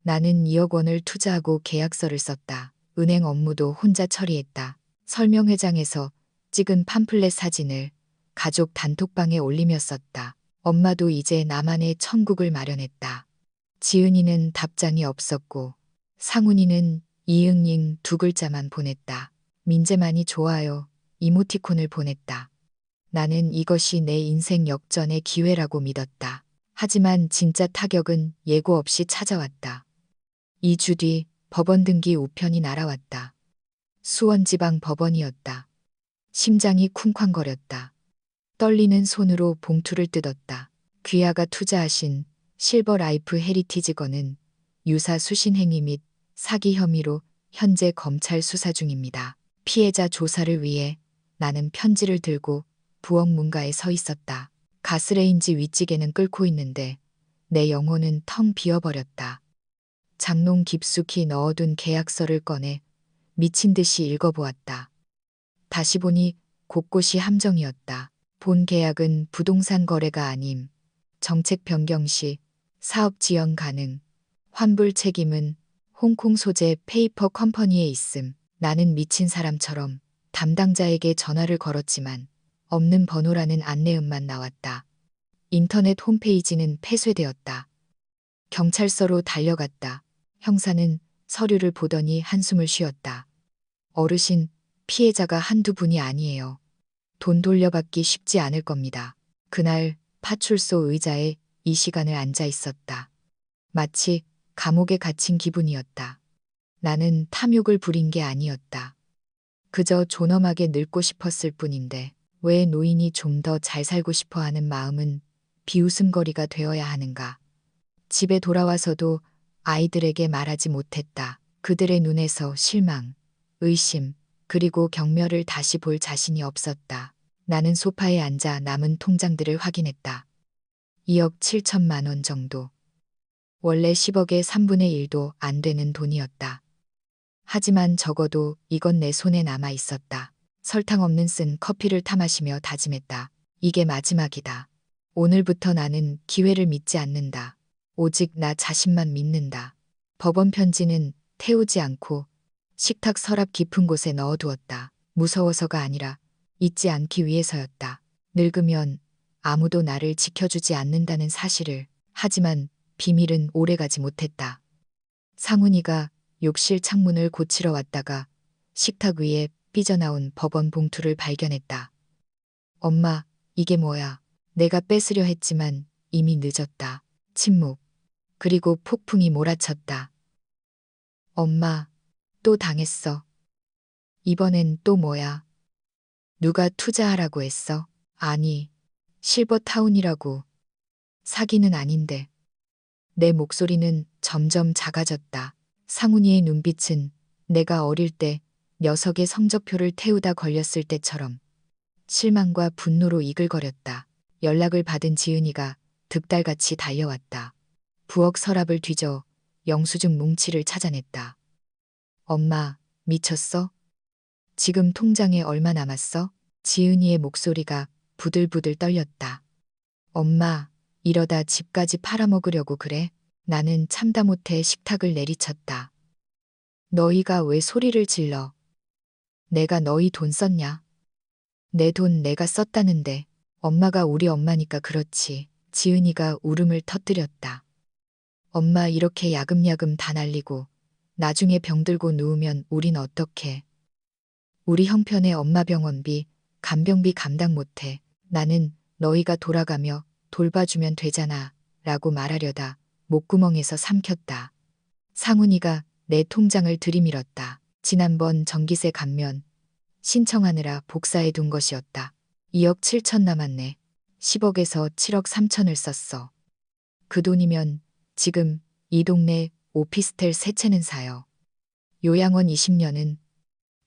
나는 2억 원을 투자하고 계약서를 썼다. 은행 업무도 혼자 처리했다. 설명회장에서 찍은 팜플렛 사진을 가족 단톡방에 올리며 썼다. 엄마도 이제 나만의 천국을 마련했다. 지은이는 답장이 없었고 상훈이는 이응잉 두 글자만 보냈다. 민재만이 좋아요. 이모티콘을 보냈다. 나는 이것이 내 인생 역전의 기회라고 믿었다. 하지만 진짜 타격은 예고 없이 찾아왔다. 2주 뒤 법원 등기 우편이 날아왔다. 수원지방법원이었다. 심장이 쿵쾅거렸다. 떨리는 손으로 봉투를 뜯었다. 귀하가 투자하신 실버라이프 헤리티지건은 유사 수신 행위 및 사기 혐의로 현재 검찰 수사 중입니다. 피해자 조사를 위해 나는 편지를 들고 부엌 문가에 서 있었다. 가스레인지 윗지게는 끓고 있는데 내 영혼은 텅 비어버렸다. 장롱 깊숙이 넣어둔 계약서를 꺼내 미친 듯이 읽어보았다. 다시 보니 곳곳이 함정이었다. 본 계약은 부동산 거래가 아님, 정책 변경 시 사업 지연 가능, 환불 책임은 홍콩 소재 페이퍼 컴퍼니에 있음. 나는 미친 사람처럼 담당자에게 전화를 걸었지만 없는 번호라는 안내음만 나왔다. 인터넷 홈페이지는 폐쇄되었다. 경찰서로 달려갔다. 형사는 서류를 보더니 한숨을 쉬었다. 어르신, 피해자가 한두 분이 아니에요. 돈 돌려받기 쉽지 않을 겁니다. 그날 파출소 의자에 이 시간을 앉아 있었다. 마치 감옥에 갇힌 기분이었다. 나는 탐욕을 부린 게 아니었다. 그저 존엄하게 늙고 싶었을 뿐인데 왜 노인이 좀 더 잘 살고 싶어 하는 마음은 비웃음거리가 되어야 하는가. 집에 돌아와서도 아이들에게 말하지 못했다. 그들의 눈에서 실망, 의심, 그리고 경멸을 다시 볼 자신이 없었다. 나는 소파에 앉아 남은 통장들을 확인했다. 2억 7천만 원 정도. 원래 10억의 3분의 1도 안 되는 돈이었다. 하지만 적어도 이건 내 손에 남아 있었다. 설탕 없는 쓴 커피를 타마시며 다짐했다. 이게 마지막이다. 오늘부터 나는 기회를 믿지 않는다. 오직 나 자신만 믿는다. 법원 편지는 태우지 않고 식탁 서랍 깊은 곳에 넣어두었다. 무서워서가 아니라 잊지 않기 위해서였다. 늙으면 아무도 나를 지켜주지 않는다는 사실을. 하지만 비밀은 오래가지 못했다. 상훈이가 욕실 창문을 고치러 왔다가 식탁 위에 삐져나온 법원 봉투를 발견했다. 엄마, 이게 뭐야? 내가 뺏으려 했지만 이미 늦었다. 침묵. 그리고 폭풍이 몰아쳤다. 엄마, 또 당했어. 이번엔 또 뭐야? 누가 투자하라고 했어? 아니, 실버타운이라고. 사기는 아닌데. 내 목소리는 점점 작아졌다. 상훈이의 눈빛은 내가 어릴 때 녀석의 성적표를 태우다 걸렸을 때처럼 실망과 분노로 이글거렸다. 연락을 받은 지은이가 득달같이 달려왔다. 부엌 서랍을 뒤져 영수증 뭉치를 찾아냈다. 엄마, 미쳤어? 지금 통장에 얼마 남았어? 지은이의 목소리가 부들부들 떨렸다. 엄마, 이러다 집까지 팔아먹으려고 그래? 나는 참다 못해 식탁을 내리쳤다. 너희가 왜 소리를 질러? 내가 너희 돈 썼냐? 내 돈 내가 썼다는데. 엄마가 우리 엄마니까 그렇지. 지은이가 울음을 터뜨렸다. 엄마 이렇게 야금야금 다 날리고 나중에 병들고 누우면 우린 어떡해. 우리 형편에 엄마 병원비, 간병비 감당 못해. 나는 너희가 돌아가며 돌봐주면 되잖아 라고 말하려다 목구멍에서 삼켰다. 상훈이가 내 통장을 들이밀었다. 지난번 전기세 감면 신청하느라 복사해 둔 것이었다. 2억 7천 남았네. 10억에서 7억 3천을 썼어. 그 돈이면 지금 이 동네 오피스텔 세 채는 사요. 요양원 20년은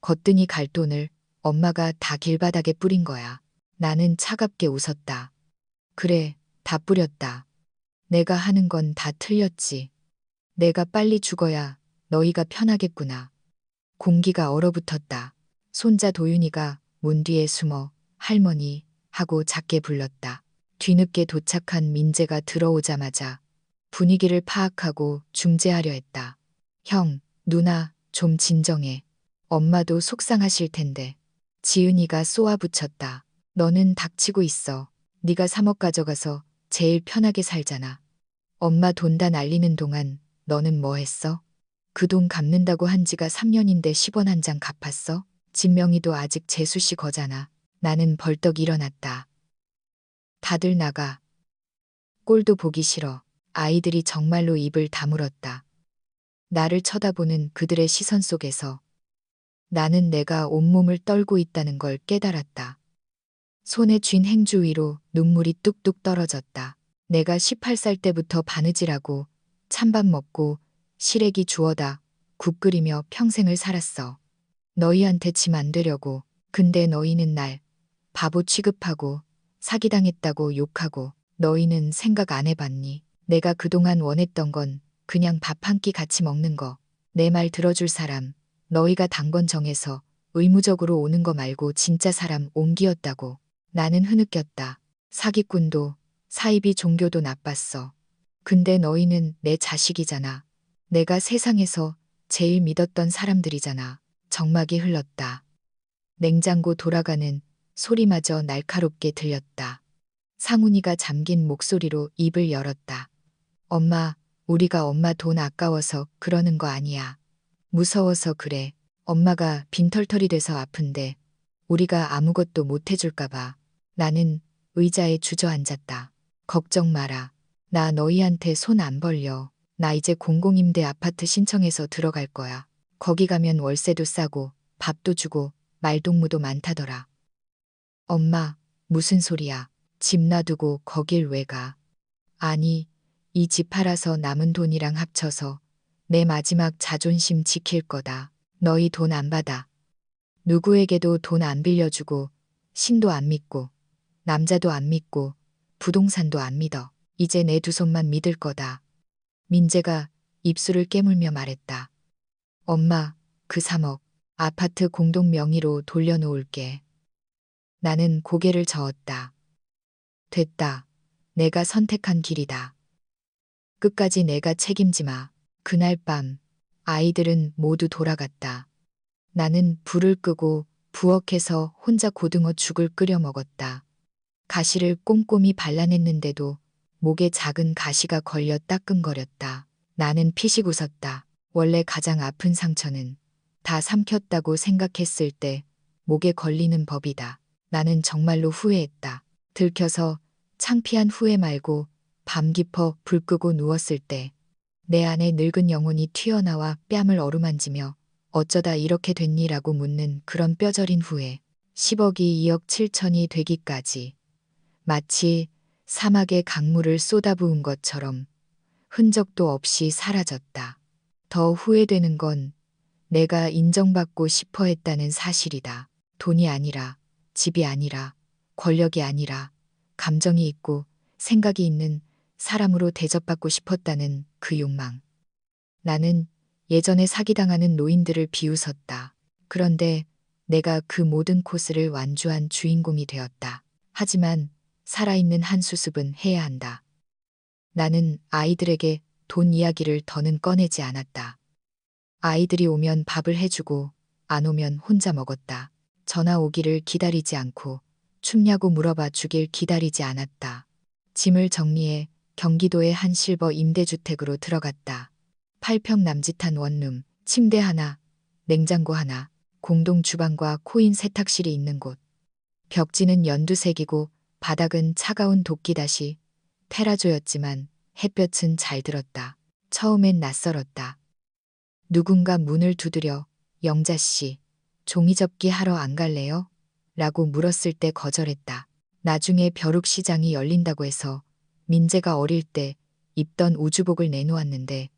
거뜬히 갈 돈을 엄마가 다 길바닥에 뿌린 거야. 나는 차갑게 웃었다. 그래, 다 뿌렸다. 내가 하는 건 다 틀렸지. 내가 빨리 죽어야 너희가 편하겠구나. 공기가 얼어붙었다. 손자 도윤이가 문 뒤에 숨어 할머니 하고 작게 불렀다. 뒤늦게 도착한 민재가 들어오자마자 분위기를 파악하고 중재하려 했다. 형, 누나, 좀 진정해. 엄마도 속상하실 텐데. 지은이가 쏘아붙였다. 너는 닥치고 있어. 네가 3억 가져가서 제일 편하게 살잖아. 엄마 돈 다 날리는 동안 너는 뭐 했어? 그 돈 갚는다고 한 지가 3년인데 10원 한 장 갚았어? 진명이도 아직 재수 씨 거잖아. 나는 벌떡 일어났다. 다들 나가. 꼴도 보기 싫어. 아이들이 정말로 입을 다물었다. 나를 쳐다보는 그들의 시선 속에서 나는 내가 온몸을 떨고 있다는 걸 깨달았다. 손에 쥔 행주 위로 눈물이 뚝뚝 떨어졌다. 내가 18살 때부터 바느질하고 찬밥 먹고 시래기 주워다 국 끓이며 평생을 살았어. 너희한테 침 안 되려고. 근데 너희는 날 바보 취급하고 사기당했다고 욕하고. 너희는 생각 안 해봤니? 내가 그동안 원했던 건 그냥 밥 한 끼 같이 먹는 거. 내 말 들어줄 사람. 너희가 당번 정해서 의무적으로 오는 거 말고 진짜 사람 옹기였다고. 나는 흐느꼈다. 사기꾼도 사이비 종교도 나빴어. 근데 너희는 내 자식이잖아. 내가 세상에서 제일 믿었던 사람들이잖아. 정막이 흘렀다. 냉장고 돌아가는 소리마저 날카롭게 들렸다. 상훈이가 잠긴 목소리로 입을 열었다. 엄마, 우리가 엄마 돈 아까워서 그러는 거 아니야. 무서워서 그래. 엄마가 빈털털이 돼서 아픈데 우리가 아무것도 못 해줄까 봐. 나는 의자에 주저앉았다. 걱정 마라. 나 너희한테 손 안 벌려. 나 이제 공공임대 아파트 신청해서 들어갈 거야. 거기 가면 월세도 싸고 밥도 주고 말동무도 많다더라. 엄마, 무슨 소리야. 집 놔두고 거길 왜 가? 아니, 이 집 팔아서 남은 돈이랑 합쳐서 내 마지막 자존심 지킬 거다. 너희 돈 안 받아. 누구에게도 돈 안 빌려주고, 신도 안 믿고, 남자도 안 믿고, 부동산도 안 믿어. 이제 내 두 손만 믿을 거다. 민재가 입술을 깨물며 말했다. 엄마, 그 3억, 아파트 공동 명의로 돌려놓을게. 나는 고개를 저었다. 됐다. 내가 선택한 길이다. 끝까지 내가 책임지마. 그날 밤, 아이들은 모두 돌아갔다. 나는 불을 끄고 부엌에서 혼자 고등어 죽을 끓여 먹었다. 가시를 꼼꼼히 발라냈는데도 목에 작은 가시가 걸려 따끔거렸다. 나는 피식 웃었다. 원래 가장 아픈 상처는 다 삼켰다고 생각했을 때 목에 걸리는 법이다. 나는 정말로 후회했다. 들켜서 창피한 후회 말고 밤 깊어 불 끄고 누웠을 때 내 안에 늙은 영혼이 튀어나와 뺨을 어루만지며 어쩌다 이렇게 됐니라고 묻는 그런 뼈저린 후회. 10억이 2억 7천이 되기까지 마치 사막에 강물을 쏟아부은 것처럼 흔적도 없이 사라졌다. 더 후회되는 건 내가 인정받고 싶어 했다는 사실이다. 돈이 아니라, 집이 아니라, 권력이 아니라, 감정이 있고 생각이 있는 사람으로 대접받고 싶었다는 그 욕망. 나는 예전에 사기당하는 노인들을 비웃었다. 그런데 내가 그 모든 코스를 완주한 주인공이 되었다. 하지만 살아있는 한 수습은 해야 한다. 나는 아이들에게 돈 이야기를 더는 꺼내지 않았다. 아이들이 오면 밥을 해주고 안 오면 혼자 먹었다. 전화 오기를 기다리지 않고 춥냐고 물어봐 주길 기다리지 않았다. 짐을 정리해 경기도의 한 실버 임대주택으로 들어갔다. 8평 남짓한 원룸, 침대 하나, 냉장고 하나, 공동 주방과 코인 세탁실이 있는 곳. 벽지는 연두색이고 바닥은 차가운 도끼다시 테라조였지만 햇볕은 잘 들었다. 처음엔 낯설었다. 누군가 문을 두드려 영자씨, 종이접기 하러 안 갈래요? 라고 물었을 때 거절했다. 나중에 벼룩시장이 열린다고 해서 민재가 어릴 때 입던 우주복을 내놓았는데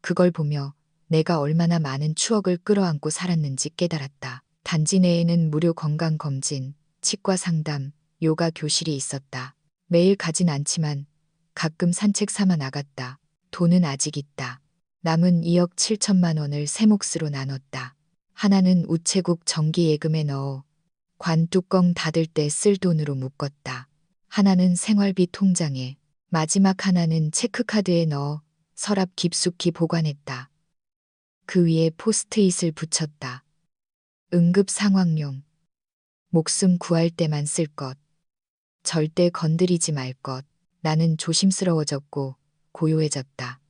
그걸 보며 내가 얼마나 많은 추억을 끌어안고 살았는지 깨달았다. 단지 내에는 무료 건강검진, 치과 상담, 요가 교실이 있었다. 매일 가진 않지만 가끔 산책 삼아 나갔다. 돈은 아직 있다. 남은 2억 7천만 원을 세 몫으로 나눴다. 하나는 우체국 정기예금에 넣어 관 뚜껑 닫을 때 쓸 돈으로 묶었다. 하나는 생활비 통장에, 마지막 하나는 체크카드에 넣어 서랍 깊숙이 보관했다. 그 위에 포스트잇을 붙였다. 응급 상황용. 목숨 구할 때만 쓸 것. 절대 건드리지 말 것. 나는 조심스러워졌고 고요해졌다.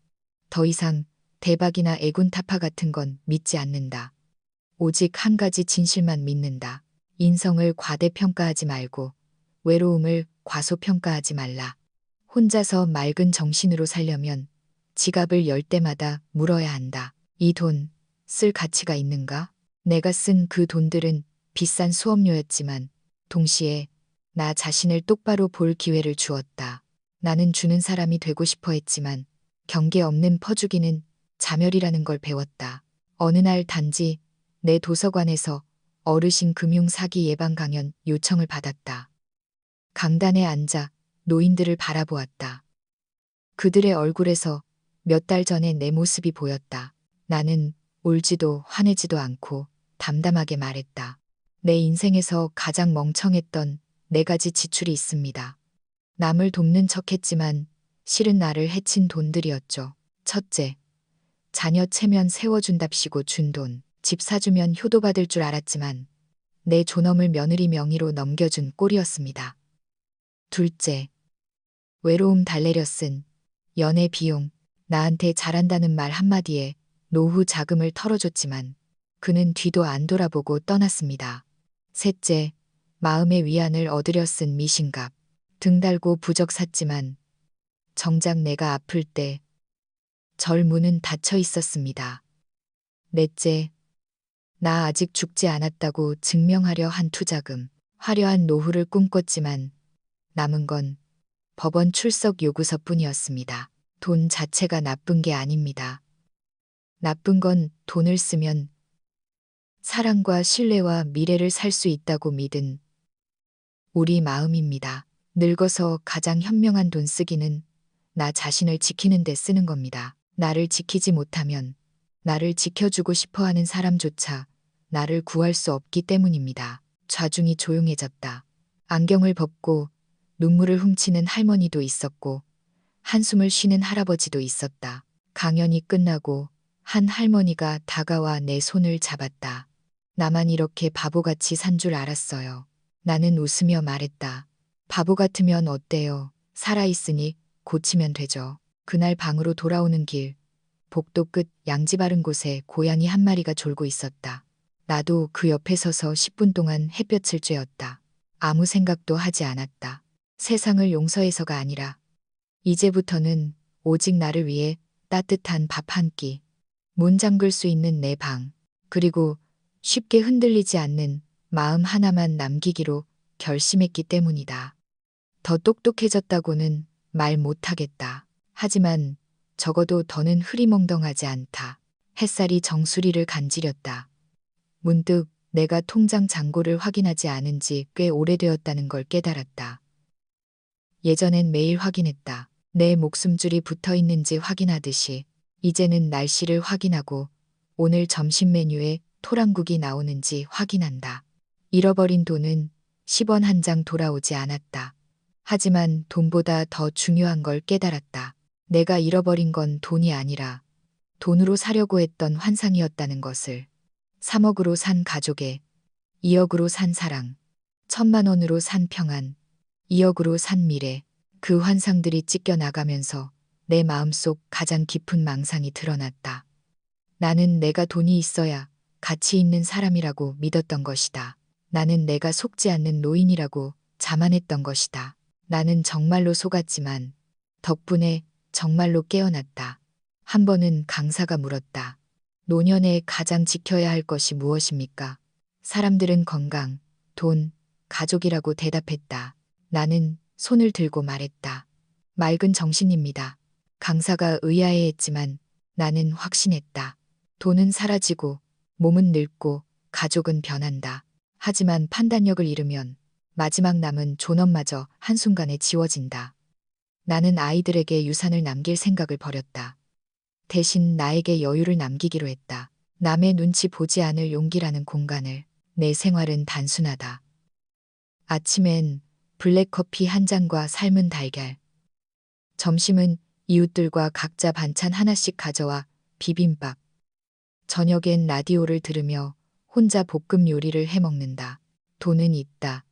더 이상 대박이나 애군타파 같은 건 믿지 않는다. 오직 한 가지 진실만 믿는다. 인성을 과대평가하지 말고 외로움을 과소평가하지 말라. 혼자서 맑은 정신으로 살려면 지갑을 열 때마다 물어야 한다. 이 돈 쓸 가치가 있는가? 내가 쓴 그 돈들은 비싼 수업료였지만 동시에 나 자신을 똑바로 볼 기회를 주었다. 나는 주는 사람이 되고 싶어 했지만 경계 없는 퍼주기는 자멸이라는 걸 배웠다. 어느 날 단지 내 도서관에서 어르신 금융 사기 예방 강연 요청을 받았다. 강단에 앉아 노인들을 바라보았다. 그들의 얼굴에서 몇 달 전에 내 모습이 보였다. 나는 울지도 화내지도 않고 담담하게 말했다. 내 인생에서 가장 멍청했던 4가지 지출이 있습니다. 남을 돕는 척했지만 실은 나를 해친 돈들이었죠. 첫째, 자녀 체면 세워준답시고 준 돈. 집 사주면 효도받을 줄 알았지만 내 존엄을 며느리 명의로 넘겨준 꼴이었습니다. 둘째, 외로움 달래려 쓴 연애 비용. 나한테 잘한다는 말 한마디에 노후 자금을 털어줬지만 그는 뒤도 안 돌아보고 떠났습니다. 셋째, 마음의 위안을 얻으려 쓴 미신갑. 등 달고 부적 샀지만 정작 내가 아플 때 절 문은 닫혀 있었습니다. 넷째, 나 아직 죽지 않았다고 증명하려 한 투자금. 화려한 노후를 꿈꿨지만 남은 건 법원 출석 요구서뿐이었습니다. 돈 자체가 나쁜 게 아닙니다. 나쁜 건 돈을 쓰면 사랑과 신뢰와 미래를 살 수 있다고 믿은 우리 마음입니다. 늙어서 가장 현명한 돈 쓰기는 나 자신을 지키는 데 쓰는 겁니다. 나를 지키지 못하면 나를 지켜주고 싶어 하는 사람조차 나를 구할 수 없기 때문입니다. 좌중이 조용해졌다. 안경을 벗고 눈물을 훔치는 할머니도 있었고 한숨을 쉬는 할아버지도 있었다. 강연이 끝나고 한 할머니가 다가와 내 손을 잡았다. 나만 이렇게 바보같이 산 줄 알았어요. 나는 웃으며 말했다. 바보 같으면 어때요? 살아있으니 고치면 되죠. 그날 방으로 돌아오는 길, 복도 끝 양지 바른 곳에 고양이 한 마리가 졸고 있었다. 나도 그 옆에 서서 10분 동안 햇볕을 쬐었다. 아무 생각도 하지 않았다. 세상을 용서해서가 아니라 이제부터는 오직 나를 위해 따뜻한 밥 한 끼, 문 잠글 수 있는 내 방, 그리고 쉽게 흔들리지 않는 마음 하나만 남기기로 결심했기 때문이다. 더 똑똑해졌다고는 말 못하겠다. 하지만 적어도 더는 흐리멍덩하지 않다. 햇살이 정수리를 간지렸다. 문득 내가 통장 잔고를 확인하지 않은 지 꽤 오래되었다는 걸 깨달았다. 예전엔 매일 확인했다. 내 목숨줄이 붙어 있는지 확인하듯이 이제는 날씨를 확인하고 오늘 점심 메뉴에 토랑국이 나오는지 확인한다. 잃어버린 돈은 10원 한 장 돌아오지 않았다. 하지만 돈보다 더 중요한 걸 깨달았다. 내가 잃어버린 건 돈이 아니라 돈으로 사려고 했던 환상이었다는 것을. 3억으로 산 가족에, 2억으로 산 사랑, 1,000만 원으로 산 평안, 2억으로 산 미래, 그 환상들이 찢겨 나가면서 내 마음속 가장 깊은 망상이 드러났다. 나는 내가 돈이 있어야 가치 있는 사람이라고 믿었던 것이다. 나는 내가 속지 않는 노인이라고 자만했던 것이다. 나는 정말로 속았지만 덕분에 정말로 깨어났다. 한 번은 강사가 물었다. 노년에 가장 지켜야 할 것이 무엇입니까? 사람들은 건강, 돈, 가족이라고 대답했다. 나는 손을 들고 말했다. 맑은 정신입니다. 강사가 의아해했지만 나는 확신했다. 돈은 사라지고 몸은 늙고 가족은 변한다. 하지만 판단력을 잃으면 마지막 남은 존엄마저 한순간에 지워진다. 나는 아이들에게 유산을 남길 생각을 버렸다. 대신 나에게 여유를 남기기로 했다. 남의 눈치 보지 않을 용기라는 공간을. 내 생활은 단순하다. 아침엔 블랙커피 한 잔과 삶은 달걀. 점심은 이웃들과 각자 반찬 하나씩 가져와 비빔밥. 저녁엔 라디오를 들으며 혼자 볶음 요리를 해 먹는다. 돈은 있다.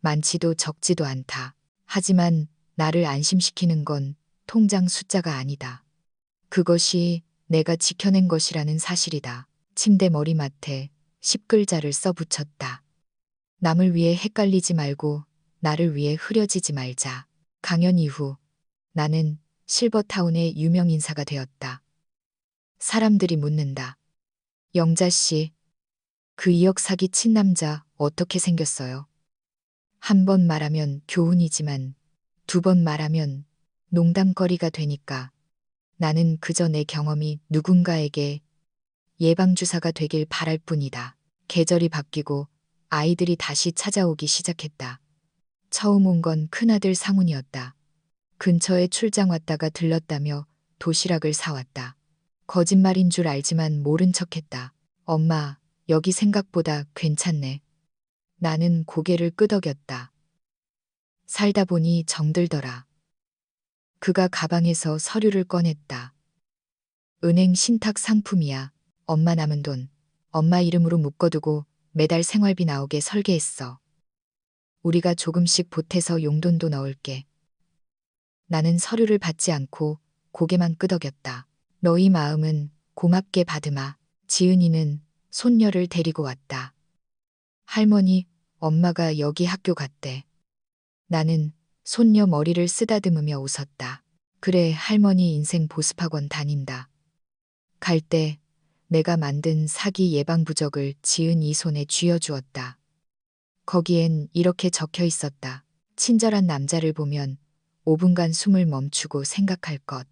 많지도 적지도 않다. 하지만 나를 안심시키는 건 통장 숫자가 아니다. 그것이 내가 지켜낸 것이라는 사실이다. 침대 머리맡에 10글자를 써붙였다. 남을 위해 헷갈리지 말고 나를 위해 흐려지지 말자. 강연 이후 나는 실버타운의 유명 인사가 되었다. 사람들이 묻는다. 영자 씨, 그 2억 사기 친 남자 어떻게 생겼어요? 한 번 말하면 교훈이지만 2번 말하면 농담거리가 되니까 나는 그저 내 경험이 누군가에게 예방주사가 되길 바랄 뿐이다. 계절이 바뀌고 아이들이 다시 찾아오기 시작했다. 처음 온 건 큰아들 상훈이었다. 근처에 출장 왔다가 들렀다며 도시락을 사왔다. 거짓말인 줄 알지만 모른 척했다. 엄마, 여기 생각보다 괜찮네. 나는 고개를 끄덕였다. 살다 보니 정들더라. 그가 가방에서 서류를 꺼냈다. 은행 신탁 상품이야. 엄마 남은 돈. 엄마 이름으로 묶어두고 매달 생활비 나오게 설계했어. 우리가 조금씩 보태서 용돈도 넣을게. 나는 서류를 받지 않고 고개만 끄덕였다. 너희 마음은 고맙게 받으마. 지은이는 손녀를 데리고 왔다. 할머니, 엄마가 여기 학교 갔대. 나는 손녀 머리를 쓰다듬으며 웃었다. 그래, 할머니 인생 보습학원 다닌다. 갈 때 내가 만든 사기 예방 부적을 지은이 손에 쥐어주었다. 거기엔 이렇게 적혀 있었다. 친절한 남자를 보면 5분간 숨을 멈추고 생각할 것.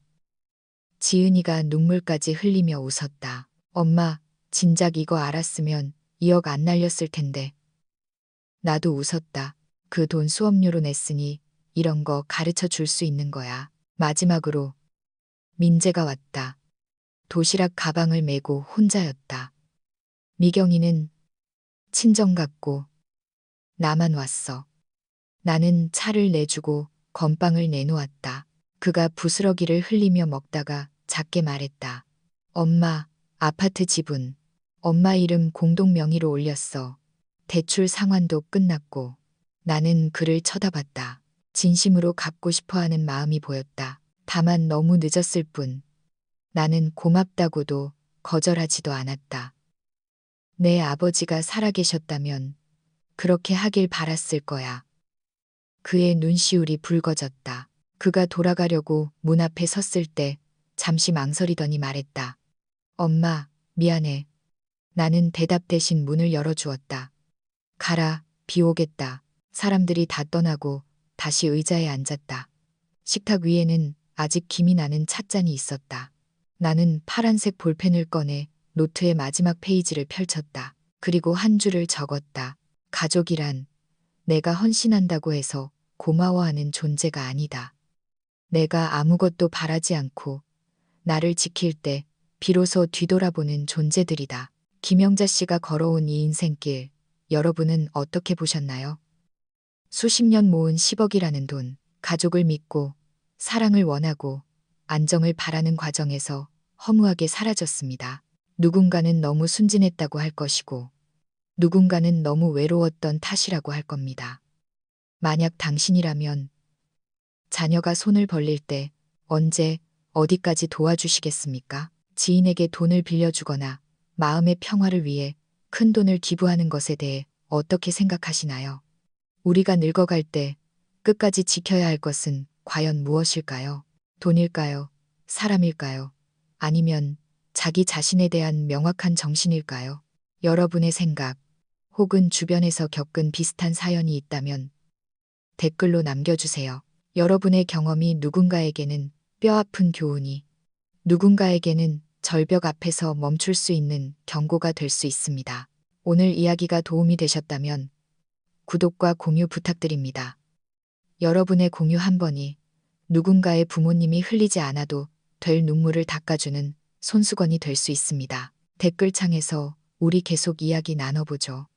지은이가 눈물까지 흘리며 웃었다. 엄마, 진작 이거 알았으면 2억 안 날렸을 텐데. 나도 웃었다. 그 돈 수업료로 냈으니 이런 거 가르쳐 줄 수 있는 거야. 마지막으로 민재가 왔다. 도시락 가방을 메고 혼자였다. 미경이는 친정 갔고 나만 왔어. 나는 차를 내주고 건빵을 내놓았다. 그가 부스러기를 흘리며 먹다가 작게 말했다. 엄마, 아파트 지분. 엄마 이름 공동 명의로 올렸어. 대출 상환도 끝났고. 나는 그를 쳐다봤다. 진심으로 갚고 싶어 하는 마음이 보였다. 다만 너무 늦었을 뿐. 나는 고맙다고도 거절하지도 않았다. 내 아버지가 살아계셨다면 그렇게 하길 바랐을 거야. 그의 눈시울이 붉어졌다. 그가 돌아가려고 문 앞에 섰을 때 잠시 망설이더니 말했다. 엄마, 미안해. 나는 대답 대신 문을 열어주었다. 가라, 비 오겠다. 사람들이 다 떠나고 다시 의자에 앉았다. 식탁 위에는 아직 김이 나는 찻잔이 있었다. 나는 파란색 볼펜을 꺼내 노트의 마지막 페이지를 펼쳤다. 그리고 한 줄을 적었다. 가족이란 내가 헌신한다고 해서 고마워하는 존재가 아니다. 내가 아무것도 바라지 않고 나를 지킬 때 비로소 뒤돌아보는 존재들이다. 김영자 씨가 걸어온 이 인생길, 여러분은 어떻게 보셨나요? 수십 년 모은 10억이라는 돈, 가족을 믿고 사랑을 원하고 안정을 바라는 과정에서 허무하게 사라졌습니다. 누군가는 너무 순진했다고 할 것이고 누군가는 너무 외로웠던 탓이라고 할 겁니다. 만약 당신이라면 자녀가 손을 벌릴 때 언제 어디까지 도와주시겠습니까? 지인에게 돈을 빌려주거나 마음의 평화를 위해 큰 돈을 기부하는 것에 대해 어떻게 생각하시나요? 우리가 늙어갈 때 끝까지 지켜야 할 것은 과연 무엇일까요? 돈일까요? 사람일까요? 아니면 자기 자신에 대한 명확한 정신일까요? 여러분의 생각 혹은 주변에서 겪은 비슷한 사연이 있다면 댓글로 남겨주세요. 여러분의 경험이 누군가에게는 뼈아픈 교훈이, 누군가에게는 절벽 앞에서 멈출 수 있는 경고가 될 수 있습니다. 오늘 이야기가 도움이 되셨다면 구독과 공유 부탁드립니다. 여러분의 공유 한 번이 누군가의 부모님이 흘리지 않아도 될 눈물을 닦아주는 손수건이 될 수 있습니다. 댓글창에서 우리 계속 이야기 나눠보죠.